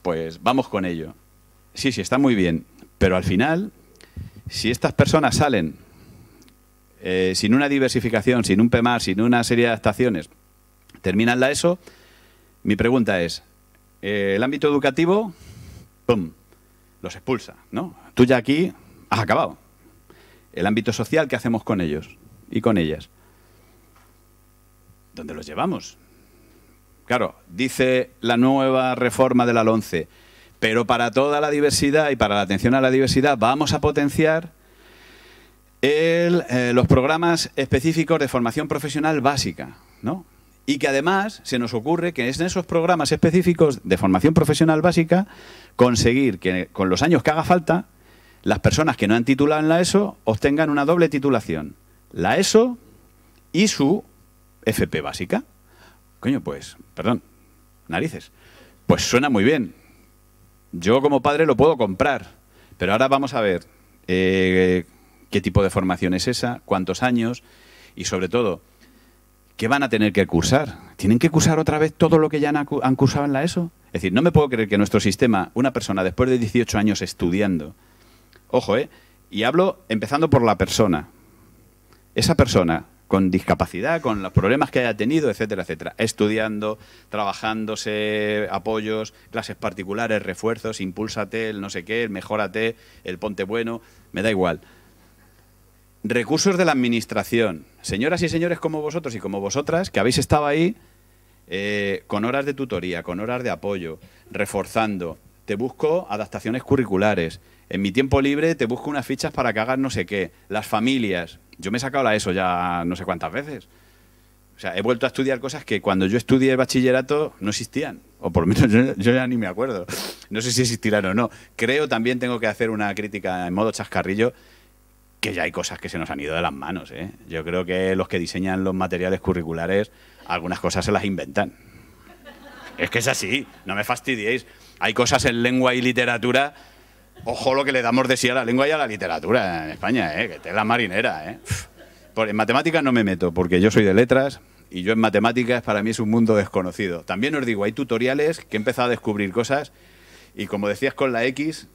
pues vamos con ello. Sí, está muy bien, pero al final, si estas personas salen sin una diversificación, sin un PEMAR, sin una serie de adaptaciones, terminan la ESO, mi pregunta es, el ámbito educativo, ¡pum!, los expulsa, ¿no? Tú ya aquí has acabado. El ámbito social, ¿qué hacemos con ellos y con ellas? ¿Dónde los llevamos? Claro, dice la nueva reforma de la LOMCE, pero para toda la diversidad y para la atención a la diversidad vamos a potenciar los programas específicos de formación profesional básica, ¿no? Y que además se nos ocurre que es en esos programas específicos de formación profesional básica conseguir que con los años que haga falta las personas que no han titulado en la ESO obtengan una doble titulación. La ESO y su FP básica. Coño, pues, perdón, narices. Pues suena muy bien. Yo como padre lo puedo comprar. Pero ahora vamos a ver qué tipo de formación es esa, cuántos años y sobre todo, ¿qué van a tener que cursar? ¿Tienen que cursar otra vez todo lo que ya han cursado en la ESO? Es decir, no me puedo creer que nuestro sistema, una persona después de 18 años estudiando, ojo, y hablo empezando por la persona, esa persona con discapacidad, con los problemas que haya tenido, etcétera, etcétera, estudiando, trabajándose, apoyos, clases particulares, refuerzos, impúlsate, el no sé qué, el mejórate, el ponte bueno, me da igual. Recursos de la administración. Señoras y señores como vosotros y como vosotras, que habéis estado ahí con horas de tutoría, con horas de apoyo, reforzando. Te busco adaptaciones curriculares. En mi tiempo libre te busco unas fichas para que hagas no sé qué. Las familias. Yo me he sacado la ESO ya no sé cuántas veces. O sea, he vuelto a estudiar cosas que cuando yo estudié el bachillerato no existían. O por lo menos yo ya ni me acuerdo. No sé si existirán o no. Creo, también tengo que hacer una crítica en modo chascarrillo, que ya hay cosas que se nos han ido de las manos, ¿eh? Yo creo que los que diseñan los materiales curriculares, algunas cosas se las inventan. Es que es así, no me fastidiéis. Hay cosas en lengua y literatura, ojo lo que le damos de sí a la lengua y a la literatura en España, que tela marinera, En matemáticas no me meto, porque yo soy de letras, y yo en matemáticas para mí es un mundo desconocido. También os digo, hay tutoriales que he empezado a descubrir cosas, y como decías con la X,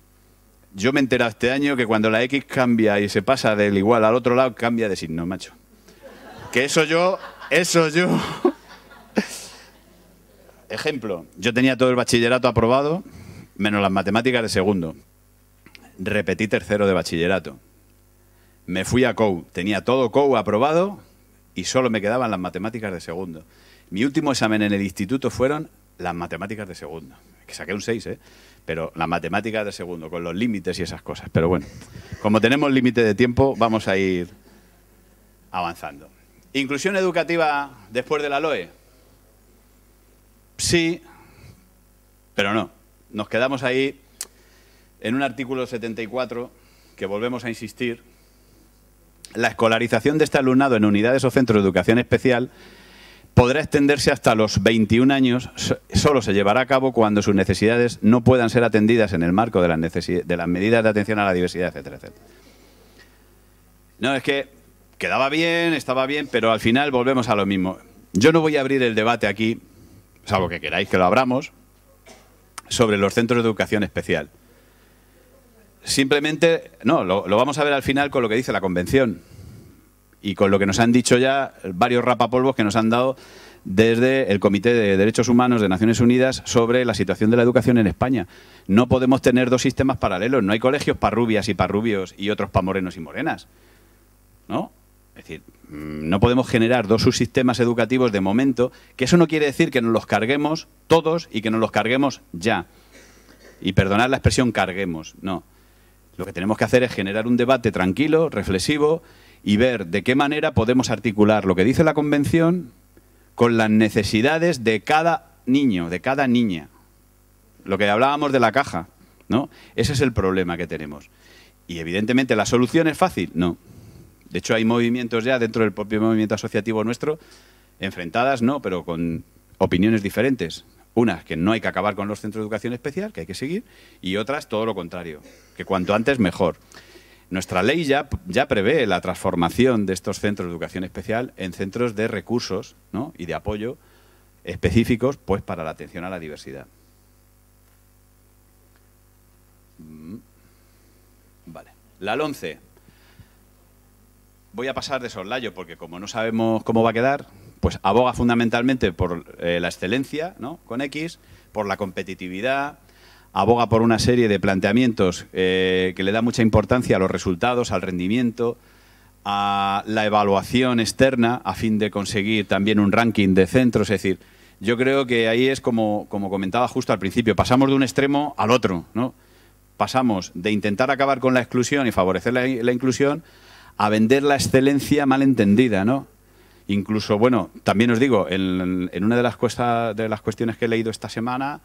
yo me he enterado este año que cuando la X cambia y se pasa del igual al otro lado, cambia de signo, macho. Que eso yo... Ejemplo, yo tenía todo el bachillerato aprobado, menos las matemáticas de segundo. Repetí tercero de bachillerato. Me fui a COU, tenía todo COU aprobado y solo me quedaban las matemáticas de segundo. Mi último examen en el instituto fueron las matemáticas de segundo. Que saqué un 6, pero las matemáticas de segundo, con los límites y esas cosas. Pero bueno, como tenemos límite de tiempo, vamos a ir avanzando. ¿Inclusión educativa después de la LOE? Sí, pero no. Nos quedamos ahí en un artículo 74, que volvemos a insistir. La escolarización de este alumnado en unidades o centros de educación especial podrá extenderse hasta los 21 años, solo se llevará a cabo cuando sus necesidades no puedan ser atendidas en el marco de las medidas de atención a la diversidad, etcétera, etcétera. No, es que quedaba bien, estaba bien, pero al final volvemos a lo mismo. Yo no voy a abrir el debate aquí, salvo que queráis que lo abramos, sobre los centros de educación especial. Simplemente, no, lo vamos a ver al final con lo que dice la Convención y con lo que nos han dicho ya varios rapapolvos que nos han dado desde el Comité de Derechos Humanos de Naciones Unidas sobre la situación de la educación en España. No podemos tener dos sistemas paralelos, no hay colegios para rubias y para rubios y otros para morenos y morenas, ¿no? Es decir, no podemos generar dos subsistemas educativos de momento, que eso no quiere decir que nos los carguemos todos y que nos los carguemos ya. Y perdonad la expresión carguemos, no. Lo que tenemos que hacer es generar un debate tranquilo, reflexivo, y ver de qué manera podemos articular lo que dice la Convención con las necesidades de cada niño, de cada niña. Lo que hablábamos de la caja, ¿no? Ese es el problema que tenemos. Y evidentemente, ¿la solución es fácil? No. De hecho, hay movimientos ya dentro del propio movimiento asociativo nuestro, enfrentadas, no, pero con opiniones diferentes. Unas que no hay que acabar con los centros de educación especial, que hay que seguir, y otras todo lo contrario, que cuanto antes mejor. Nuestra ley ya prevé la transformación de estos centros de educación especial en centros de recursos, ¿no? Y de apoyo específicos, pues, para la atención a la diversidad. Vale. La LOMCE. Voy a pasar de soslayo porque como no sabemos cómo va a quedar, pues aboga fundamentalmente por la excelencia, ¿no? Con X, por la competitividad, aboga por una serie de planteamientos que le da mucha importancia a los resultados, al rendimiento, a la evaluación externa a fin de conseguir también un ranking de centros. Es decir, yo creo que ahí es como comentaba justo al principio, pasamos de un extremo al otro, ¿no? Pasamos de intentar acabar con la exclusión y favorecer la inclusión a vender la excelencia mal entendida, ¿no? Incluso, bueno, también os digo, en una de las cuestiones que he leído esta semana,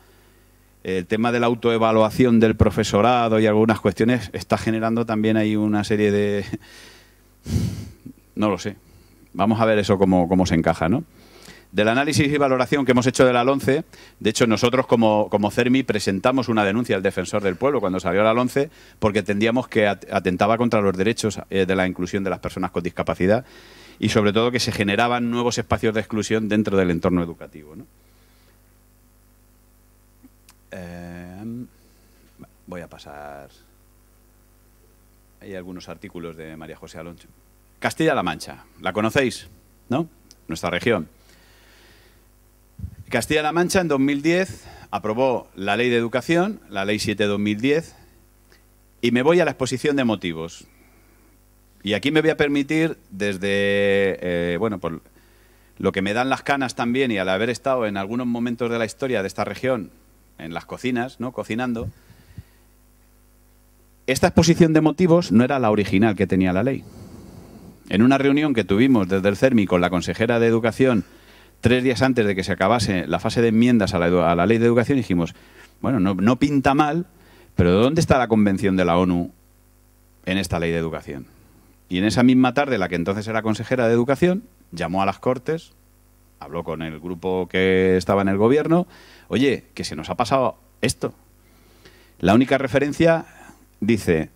el tema de la autoevaluación del profesorado y algunas cuestiones está generando también ahí una serie de... No lo sé. Vamos a ver eso cómo se encaja, ¿no? Del análisis y valoración que hemos hecho de la LOMCE, de hecho nosotros como CERMI presentamos una denuncia al Defensor del Pueblo cuando salió la LOMCE porque entendíamos que atentaba contra los derechos de la inclusión de las personas con discapacidad y sobre todo que se generaban nuevos espacios de exclusión dentro del entorno educativo, ¿no? Voy a pasar... Hay algunos artículos de María José Alonso. Castilla-La Mancha, ¿la conocéis? ¿No? Nuestra región. Castilla-La Mancha en 2010 aprobó la Ley de Educación, la Ley 7/2010, y me voy a la exposición de motivos. Y aquí me voy a permitir, desde, bueno, por lo que me dan las canas también y al haber estado en algunos momentos de la historia de esta región, en las cocinas, ¿no? Cocinando, esta exposición de motivos no era la original que tenía la ley. En una reunión que tuvimos desde el CERMI con la consejera de Educación 3 días antes de que se acabase la fase de enmiendas a la Ley de Educación, dijimos, bueno, no pinta mal, pero ¿dónde está la Convención de la ONU en esta Ley de Educación? Y en esa misma tarde, la que entonces era consejera de Educación, llamó a las Cortes, habló con el grupo que estaba en el gobierno, oye, que se nos ha pasado esto. La única referencia dice...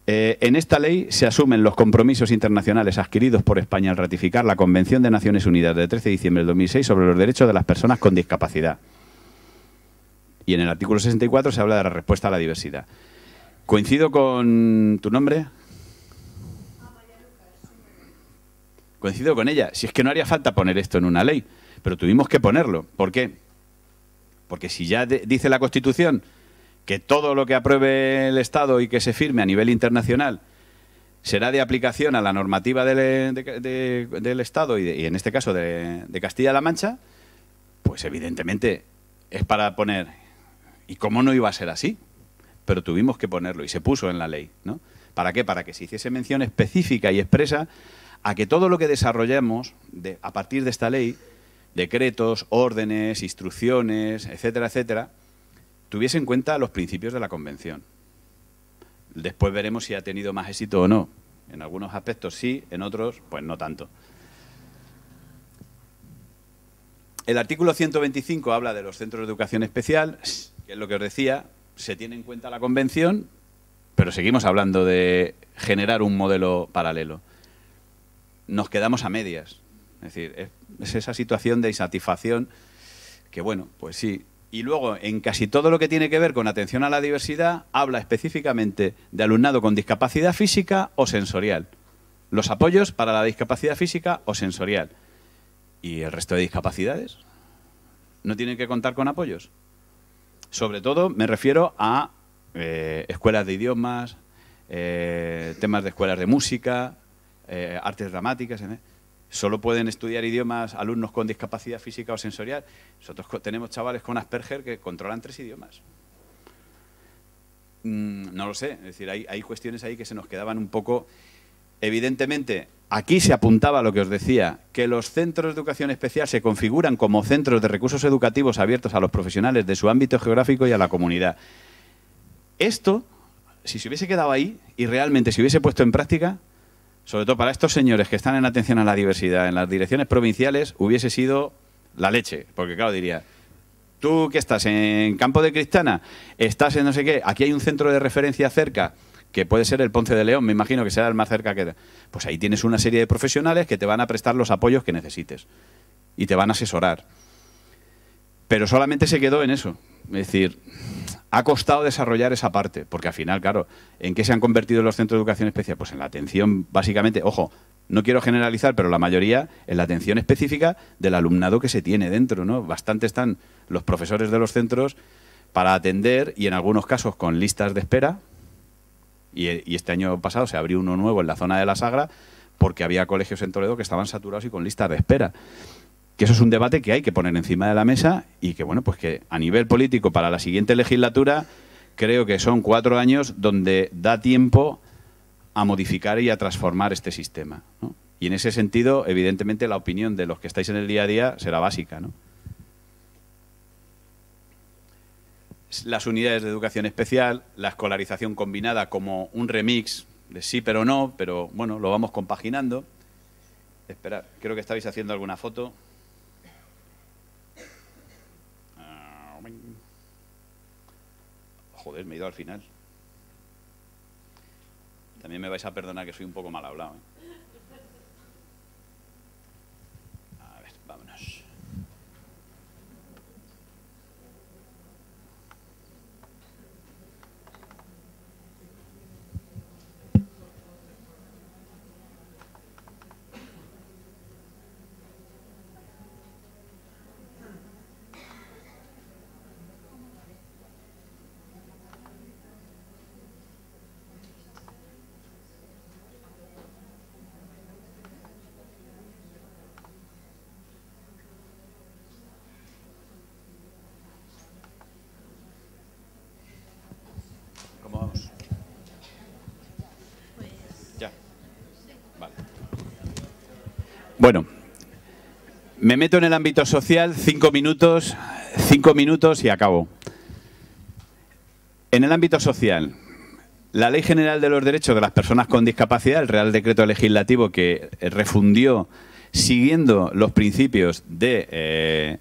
en esta ley se asumen los compromisos internacionales adquiridos por España al ratificar la Convención de Naciones Unidas de 13 de diciembre del 2006 sobre los derechos de las personas con discapacidad. Y en el artículo 64 se habla de la respuesta a la diversidad. ¿Coincido con tu nombre? Coincido con ella. Si es que no haría falta poner esto en una ley, pero tuvimos que ponerlo. ¿Por qué? Porque si ya dice la Constitución que todo lo que apruebe el Estado y que se firme a nivel internacional será de aplicación a la normativa del Estado y en este caso de Castilla-La Mancha, pues evidentemente es para poner... ¿Y cómo no iba a ser así? Pero tuvimos que ponerlo y se puso en la ley, ¿no? ¿Para qué? Para que se hiciese mención específica y expresa a que todo lo que desarrollamos a partir de esta ley, decretos, órdenes, instrucciones, etcétera, etcétera, tuviese en cuenta los principios de la Convención. Después veremos si ha tenido más éxito o no. En algunos aspectos sí, en otros pues no tanto. El artículo 125 habla de los centros de educación especial, que es lo que os decía, se tiene en cuenta la Convención, pero seguimos hablando de generar un modelo paralelo. Nos quedamos a medias. Es decir, es esa situación de insatisfacción que, bueno, pues sí. Y luego, en casi todo lo que tiene que ver con atención a la diversidad, habla específicamente de alumnado con discapacidad física o sensorial. Los apoyos para la discapacidad física o sensorial. ¿Y el resto de discapacidades? ¿No tienen que contar con apoyos? Sobre todo me refiero a escuelas de idiomas, temas de escuelas de música, artes dramáticas... Solo pueden estudiar idiomas alumnos con discapacidad física o sensorial. Nosotros tenemos chavales con Asperger que controlan 3 idiomas. No lo sé, es decir, hay cuestiones ahí que se nos quedaban un poco... Evidentemente, aquí se apuntaba a lo que os decía, que los centros de educación especial se configuran como centros de recursos educativos abiertos a los profesionales de su ámbito geográfico y a la comunidad. Esto, si se hubiese quedado ahí y realmente se hubiese puesto en práctica... Sobre todo para estos señores que están en atención a la diversidad, en las direcciones provinciales, hubiese sido la leche. Porque claro, diría, tú que estás en Campo de Cristana, estás en no sé qué, aquí hay un centro de referencia cerca, que puede ser el Ponce de León, me imagino que será el más cerca que... Pues ahí tienes una serie de profesionales que te van a prestar los apoyos que necesites y te van a asesorar. Pero solamente se quedó en eso. Es decir... Ha costado desarrollar esa parte, porque al final, claro, ¿en qué se han convertido los centros de educación especial? Pues en la atención, básicamente, ojo, no quiero generalizar, pero la mayoría en la atención específica del alumnado que se tiene dentro, ¿no? Bastante están los profesores de los centros para atender y en algunos casos con listas de espera, y este año pasado se abrió uno nuevo en la zona de la Sagra porque había colegios en Toledo que estaban saturados y con listas de espera. Que eso es un debate que hay que poner encima de la mesa y que, bueno, pues que a nivel político para la siguiente legislatura creo que son 4 años donde da tiempo a modificar y a transformar este sistema, ¿no? Y en ese sentido, evidentemente, la opinión de los que estáis en el día a día será básica, ¿no? las unidades de educación especial, la escolarización combinada como un remix de sí pero no, pero bueno, lo vamos compaginando. Esperad, creo que estabais haciendo alguna foto. Joder, me he ido al final. También me vais a perdonar que soy un poco mal hablado, ¿eh? A ver, vámonos. ¿Cómo vamos? Ya. Vale. Bueno, me meto en el ámbito social, 5 minutos y acabo. En el ámbito social, la Ley General de los Derechos de las Personas con Discapacidad, el Real Decreto Legislativo que refundió siguiendo los principios de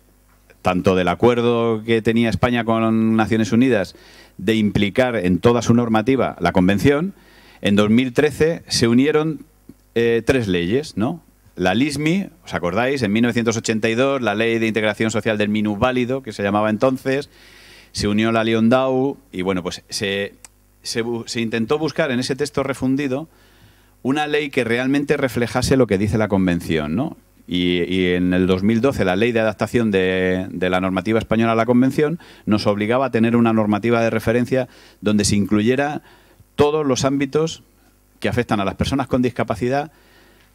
tanto del acuerdo que tenía España con Naciones Unidas de implicar en toda su normativa la Convención, en 2013 se unieron 3 leyes, ¿no? La LISMI, ¿os acordáis? En 1982, la Ley de Integración Social del Minusválido, que se llamaba entonces, se unió la Liondau y, bueno, pues se intentó buscar en ese texto refundido una ley que realmente reflejase lo que dice la Convención, ¿no? Y en el 2012 la Ley de Adaptación de la normativa española a la Convención nos obligaba a tener una normativa de referencia donde se incluyera todos los ámbitos que afectan a las personas con discapacidad,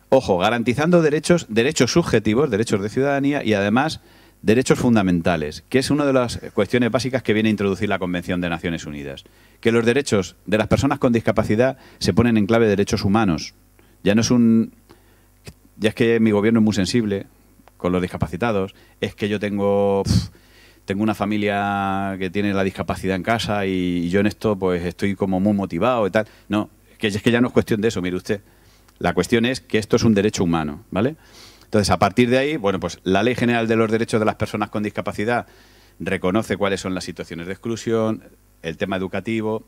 ojo, garantizando derechos subjetivos, derechos de ciudadanía y además derechos fundamentales, que es una de las cuestiones básicas que viene a introducir la Convención de Naciones Unidas. Que los derechos de las personas con discapacidad se ponen en clave de derechos humanos. Ya es que mi gobierno es muy sensible con los discapacitados, es que yo tengo una familia que tiene la discapacidad en casa y yo en esto pues estoy como muy motivado y tal. No, es que ya no es cuestión de eso, mire usted. La cuestión es que esto es un derecho humano, ¿vale? Entonces, a partir de ahí, bueno, pues la Ley General de los Derechos de las Personas con Discapacidad reconoce cuáles son las situaciones de exclusión, el tema educativo,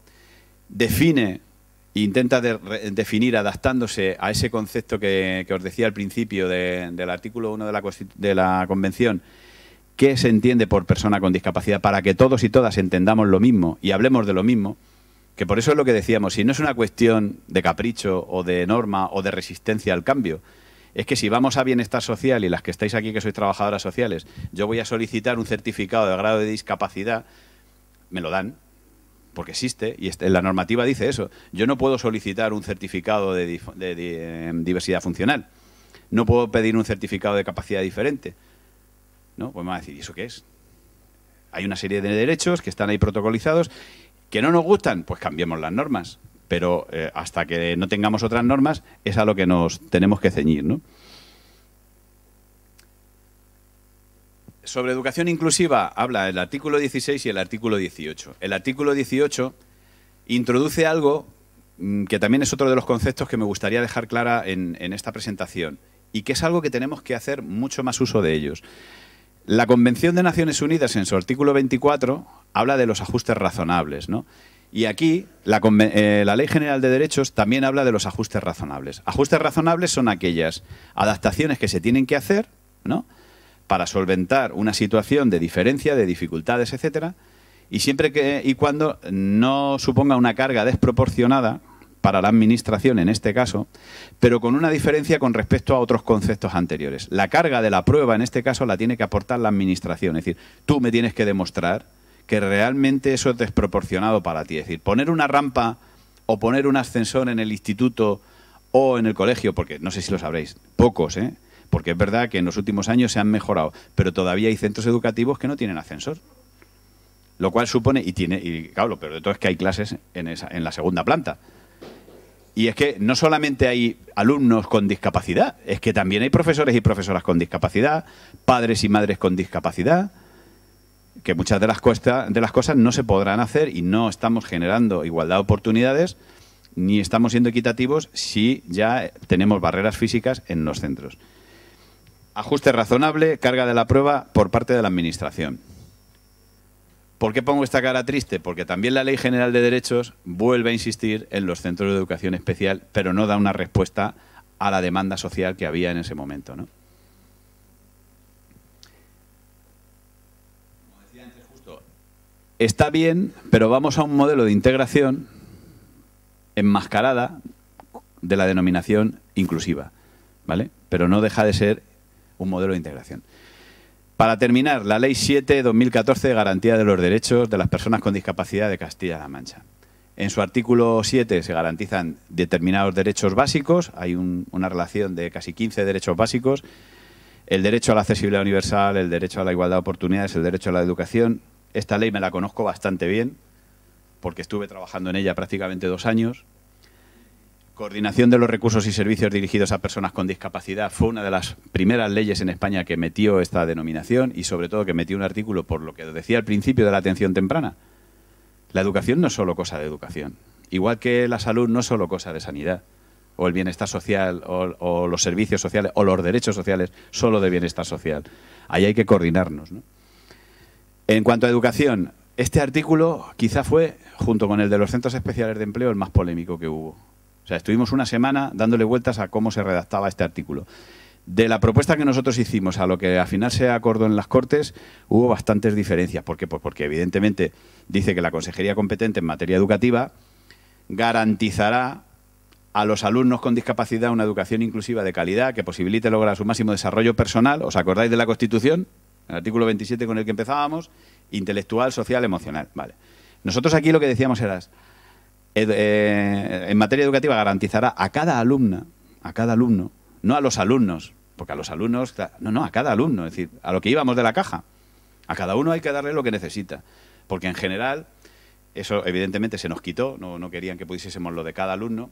intenta definir adaptándose a ese concepto que os decía al principio del artículo 1 de la Convención, qué se entiende por persona con discapacidad, para que todos y todas entendamos lo mismo y hablemos de lo mismo, que por eso es lo que decíamos, si no es una cuestión de capricho o de norma o de resistencia al cambio, es que si vamos a bienestar social y las que estáis aquí que sois trabajadoras sociales, yo voy a solicitar un certificado de grado de discapacidad, me lo dan, porque existe, y la normativa dice eso. Yo no puedo solicitar un certificado de diversidad funcional, no puedo pedir un certificado de capacidad diferente, ¿no? Pues me van a decir, ¿y eso qué es? Hay una serie de derechos que están ahí protocolizados, que no nos gustan, pues cambiemos las normas. Pero hasta que no tengamos otras normas es a lo que nos tenemos que ceñir, ¿no? Sobre educación inclusiva habla el artículo 16 y el artículo 18. El artículo 18 introduce algo que también es otro de los conceptos que me gustaría dejar clara en esta presentación y que es algo que tenemos que hacer mucho más uso de ellos. La Convención de Naciones Unidas, en su artículo 24, habla de los ajustes razonables, ¿no? Y aquí la Ley General de Derechos también habla de los ajustes razonables. Ajustes razonables son aquellas adaptaciones que se tienen que hacer, ¿no?, para solventar una situación de diferencia, de dificultades, etcétera, y siempre y cuando no suponga una carga desproporcionada para la administración en este caso, pero con una diferencia con respecto a otros conceptos anteriores. La carga de la prueba en este caso la tiene que aportar la administración, es decir, tú me tienes que demostrar que realmente eso es desproporcionado para ti. Es decir, poner una rampa o poner un ascensor en el instituto o en el colegio, porque no sé si lo sabréis, pocos, porque es verdad que en los últimos años se han mejorado, pero todavía hay centros educativos que no tienen ascensor. Lo cual supone, y claro, pero de todo es que hay clases en la segunda planta. Y es que no solamente hay alumnos con discapacidad, es que también hay profesores y profesoras con discapacidad, padres y madres con discapacidad, que muchas de las cosas no se podrán hacer y no estamos generando igualdad de oportunidades ni estamos siendo equitativos si ya tenemos barreras físicas en los centros. Ajuste razonable, carga de la prueba por parte de la Administración. ¿Por qué pongo esta cara triste? Porque también la Ley General de Derechos vuelve a insistir en los centros de educación especial, pero no da una respuesta a la demanda social que había en ese momento, ¿no? Como decía antes, justo, está bien, pero vamos a un modelo de integración enmascarada de la denominación inclusiva, ¿vale? Pero no deja de ser un modelo de integración. Para terminar, la Ley 7/2014 de Garantía de los Derechos de las Personas con Discapacidad de Castilla-La Mancha. En su artículo 7 se garantizan determinados derechos básicos, hay una relación de casi 15 derechos básicos, el derecho a la accesibilidad universal, el derecho a la igualdad de oportunidades, el derecho a la educación. Esta ley me la conozco bastante bien, porque estuve trabajando en ella prácticamente 2 años. Coordinación de los recursos y servicios dirigidos a personas con discapacidad fue una de las primeras leyes en España que metió esta denominación y sobre todo que metió un artículo por lo que decía al principio de la atención temprana. La educación no es solo cosa de educación, igual que la salud no es solo cosa de sanidad, o el bienestar social, o los servicios sociales, o los derechos sociales solo de bienestar social. Ahí hay que coordinarnos, ¿no? En cuanto a educación, este artículo quizá fue, junto con el de los centros especiales de empleo, el más polémico que hubo. O sea, estuvimos una semana dándole vueltas a cómo se redactaba este artículo. De la propuesta que nosotros hicimos a lo que al final se acordó en las Cortes, hubo bastantes diferencias. ¿Por qué? Pues porque evidentemente dice que la consejería competente en materia educativa garantizará a los alumnos con discapacidad una educación inclusiva de calidad que posibilite lograr su máximo desarrollo personal. ¿Os acordáis de la Constitución? El artículo 27 con el que empezábamos, intelectual, social, emocional. Vale. Nosotros aquí lo que decíamos era, en materia educativa garantizará a cada alumna, a cada alumno, no a los alumnos, porque a los alumnos, no, a cada alumno, es decir, a lo que íbamos de la caja. A cada uno hay que darle lo que necesita, porque en general, eso evidentemente se nos quitó, no querían que pusiésemos lo de cada alumno,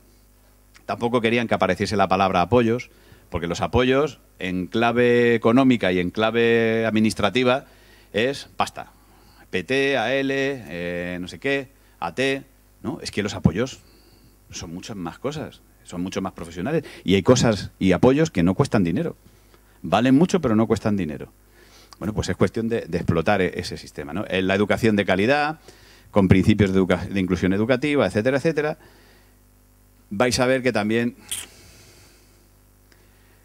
tampoco querían que apareciese la palabra apoyos, porque los apoyos en clave económica y en clave administrativa es pasta, PT, AL, no sé qué, AT, ¿no? Es que los apoyos son muchas más cosas, son mucho más profesionales y hay cosas y apoyos que no cuestan dinero, valen mucho pero no cuestan dinero. Bueno, pues es cuestión de explotar ese sistema, ¿no? La educación de calidad, con principios de inclusión educativa, etcétera, etcétera. Vais a ver que también,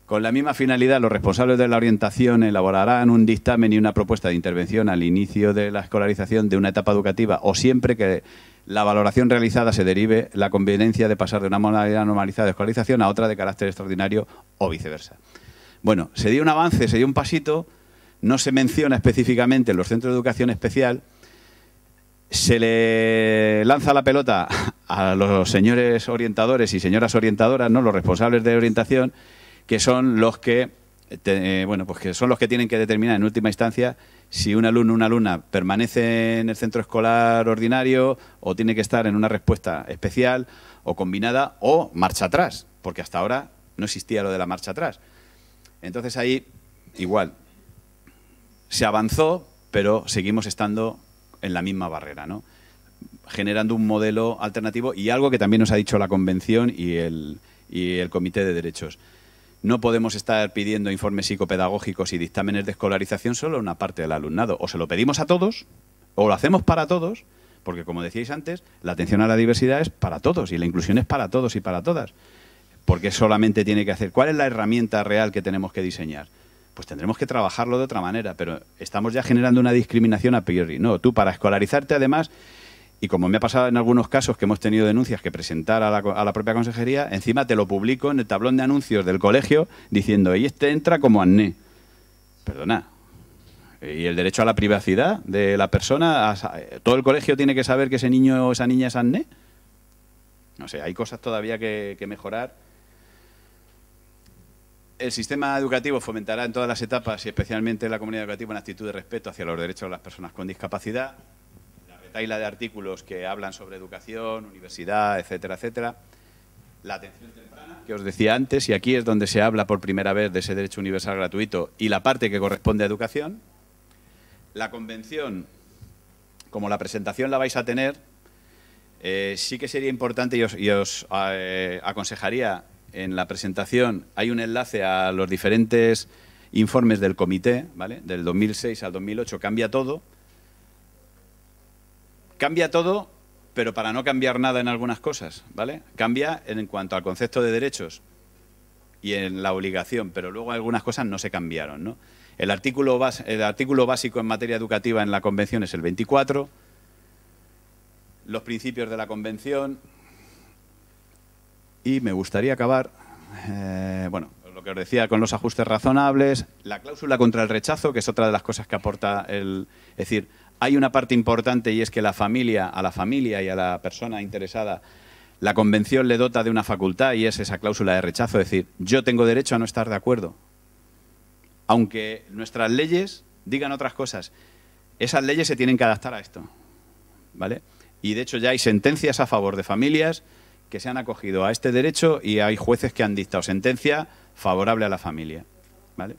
con la misma finalidad, los responsables de la orientación elaborarán un dictamen y una propuesta de intervención al inicio de la escolarización de una etapa educativa o siempre que la valoración realizada se derive la conveniencia de pasar de una modalidad normalizada de escolarización a otra de carácter extraordinario o viceversa. Bueno, se dio un avance, se dio un pasito, no se menciona específicamente en los centros de educación especial, se le lanza la pelota a los señores orientadores y señoras orientadoras, ¿no?, los responsables de orientación, que son los que, que son los que tienen que determinar en última instancia si un alumno o una alumna permanece en el centro escolar ordinario o tiene que estar en una respuesta especial o combinada o marcha atrás, porque hasta ahora no existía lo de la marcha atrás. Entonces ahí, igual, se avanzó, pero seguimos estando en la misma barrera, ¿no? Generando un modelo alternativo y algo que también nos ha dicho la Convención y el Comité de Derechos. No podemos estar pidiendo informes psicopedagógicos y dictámenes de escolarización solo a una parte del alumnado. O se lo pedimos a todos, o lo hacemos para todos, porque como decíais antes, la atención a la diversidad es para todos y la inclusión es para todos y para todas. Porque solamente tiene que hacer. ¿Cuál es la herramienta real que tenemos que diseñar? Pues tendremos que trabajarlo de otra manera, pero estamos ya generando una discriminación a priori. No, tú para escolarizarte además, y como me ha pasado en algunos casos que hemos tenido denuncias que presentar a la propia consejería, encima te lo publico en el tablón de anuncios del colegio diciendo, y este entra como ANNE. Perdona. Y el derecho a la privacidad de la persona, ¿todo el colegio tiene que saber que ese niño o esa niña es ANNE? No sé, hay cosas todavía que mejorar. El sistema educativo fomentará en todas las etapas y especialmente en la comunidad educativa una actitud de respeto hacia los derechos de las personas con discapacidad. La retahíla de artículos que hablan sobre educación, universidad, etcétera, etcétera. La atención temprana, que os decía antes, y aquí es donde se habla por primera vez de ese derecho universal gratuito y la parte que corresponde a educación. La Convención como la presentación la vais a tener, sí que sería importante y os aconsejaría en la presentación, hay un enlace a los diferentes informes del comité, ¿vale? Del 2006 al 2008, cambia todo. Cambia todo, pero para no cambiar nada en algunas cosas, ¿vale? Cambia en cuanto al concepto de derechos y en la obligación, pero luego algunas cosas no se cambiaron, ¿no? El artículo básico en materia educativa en la Convención es el 24, los principios de la Convención, y me gustaría acabar, bueno, lo que os decía, con los ajustes razonables, la cláusula contra el rechazo, que es otra de las cosas que aporta el... Es decir, hay una parte importante y es que a la familia y a la persona interesada, la Convención le dota de una facultad y es esa cláusula de rechazo, es decir, yo tengo derecho a no estar de acuerdo. Aunque nuestras leyes digan otras cosas, esas leyes se tienen que adaptar a esto, ¿vale? Y de hecho ya hay sentencias a favor de familias que se han acogido a este derecho y hay jueces que han dictado sentencia favorable a la familia, ¿vale?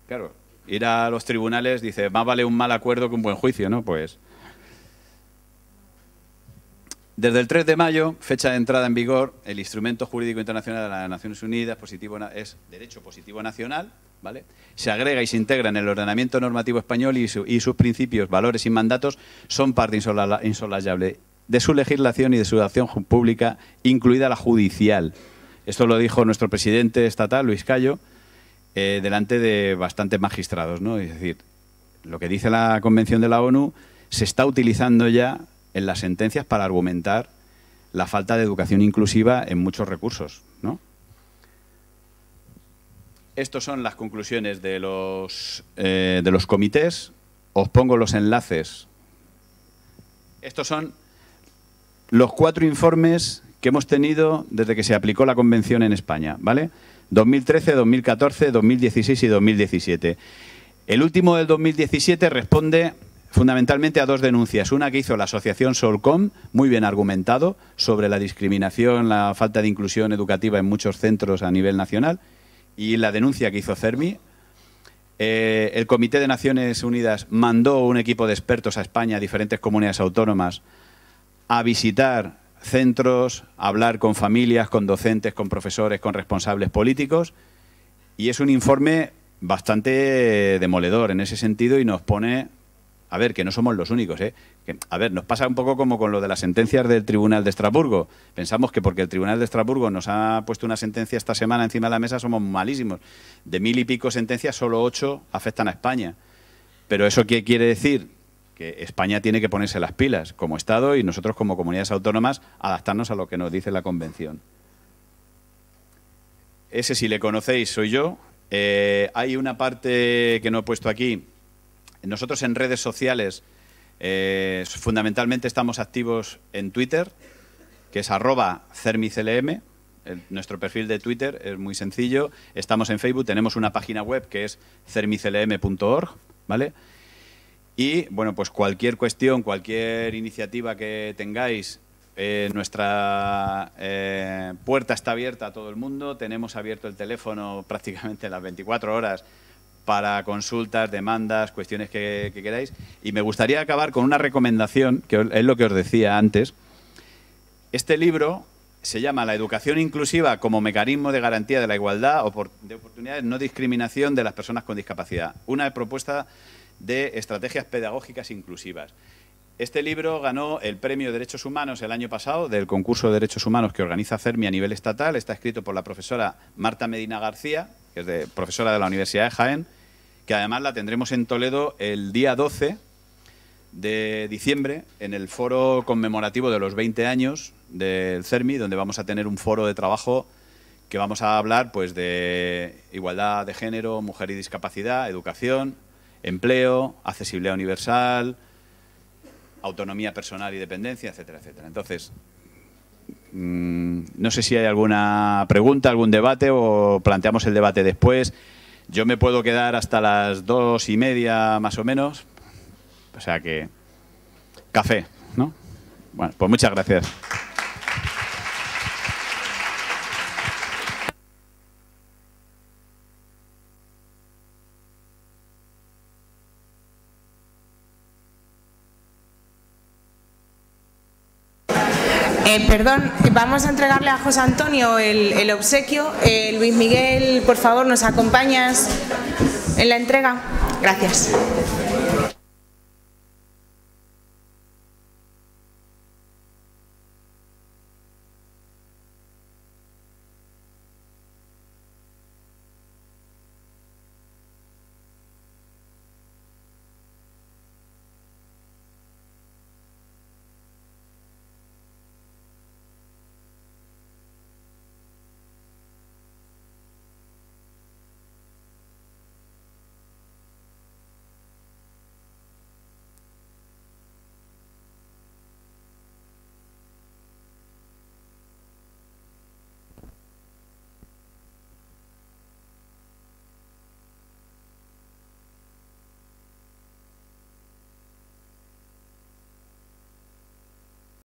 Claro, ir a los tribunales dice, más vale un mal acuerdo que un buen juicio, ¿no? Pues desde el 3 de mayo, fecha de entrada en vigor, el instrumento jurídico internacional de las Naciones Unidas es derecho positivo nacional, ¿vale? Se agrega y se integra en el ordenamiento normativo español y sus principios, valores y mandatos son parte insolayable de su legislación y de su acción pública, incluida la judicial. Esto lo dijo nuestro presidente estatal, Luis Cayo, delante de bastantes magistrados, ¿no? Es decir, lo que dice la Convención de la ONU se está utilizando ya en las sentencias para argumentar la falta de educación inclusiva en muchos recursos, ¿no? Estas son las conclusiones de los comités. Os pongo los enlaces. Estos son los 4 informes que hemos tenido desde que se aplicó la Convención en España, ¿vale? 2013, 2014, 2016 y 2017. El último del 2017 responde fundamentalmente a 2 denuncias. Una que hizo la asociación Solcom, muy bien argumentado, sobre la discriminación, la falta de inclusión educativa en muchos centros a nivel nacional, y la denuncia que hizo CERMI. El Comité de Naciones Unidas mandó un equipo de expertos a España, a diferentes comunidades autónomas, a visitar centros, a hablar con familias, con docentes, con profesores, con responsables políticos, y es un informe bastante demoledor en ese sentido y nos pone... A ver, que no somos los únicos, ¿eh? A ver, nos pasa un poco como con lo de las sentencias del Tribunal de Estrasburgo. Pensamos que porque el Tribunal de Estrasburgo nos ha puesto una sentencia esta semana encima de la mesa somos malísimos. De 1000 y pico sentencias, solo 8 afectan a España. Pero ¿eso qué quiere decir? Que España tiene que ponerse las pilas como Estado y nosotros como comunidades autónomas adaptarnos a lo que nos dice la Convención. Ese, si le conocéis, soy yo. Hay una parte que no he puesto aquí. Nosotros en redes sociales fundamentalmente estamos activos en Twitter, que es @CermiCLM. Nuestro perfil de Twitter es muy sencillo. Estamos en Facebook, tenemos una página web que es cermiclm.org, ¿vale? Y, bueno, pues cualquier cuestión, cualquier iniciativa que tengáis, nuestra puerta está abierta a todo el mundo. Tenemos abierto el teléfono prácticamente las 24 horas para consultas, demandas, cuestiones que queráis. Y me gustaría acabar con una recomendación, que es lo que os decía antes. Este libro se llama La educación inclusiva como mecanismo de garantía de la igualdad de oportunidades, no discriminación de las personas con discapacidad. Una propuesta de estrategias pedagógicas inclusivas. Este libro ganó el Premio Derechos Humanos el año pasado del concurso de Derechos Humanos que organiza CERMI a nivel estatal. Está escrito por la profesora Marta Medina García, que es profesora de la Universidad de Jaén, que además la tendremos en Toledo el día 12 de diciembre en el foro conmemorativo de los 20 años del CERMI, donde vamos a tener un foro de trabajo que vamos a hablar pues de igualdad de género, mujer y discapacidad, educación, empleo, accesibilidad universal, autonomía personal y dependencia, etcétera, etcétera. Entonces, no sé si hay alguna pregunta, algún debate o planteamos el debate después. Yo me puedo quedar hasta las 2:30 más o menos. O sea que, café, ¿no? Bueno, pues muchas gracias. Perdón, vamos a entregarle a José Antonio el obsequio. Luis Miguel, por favor, ¿nos acompañas en la entrega? Gracias.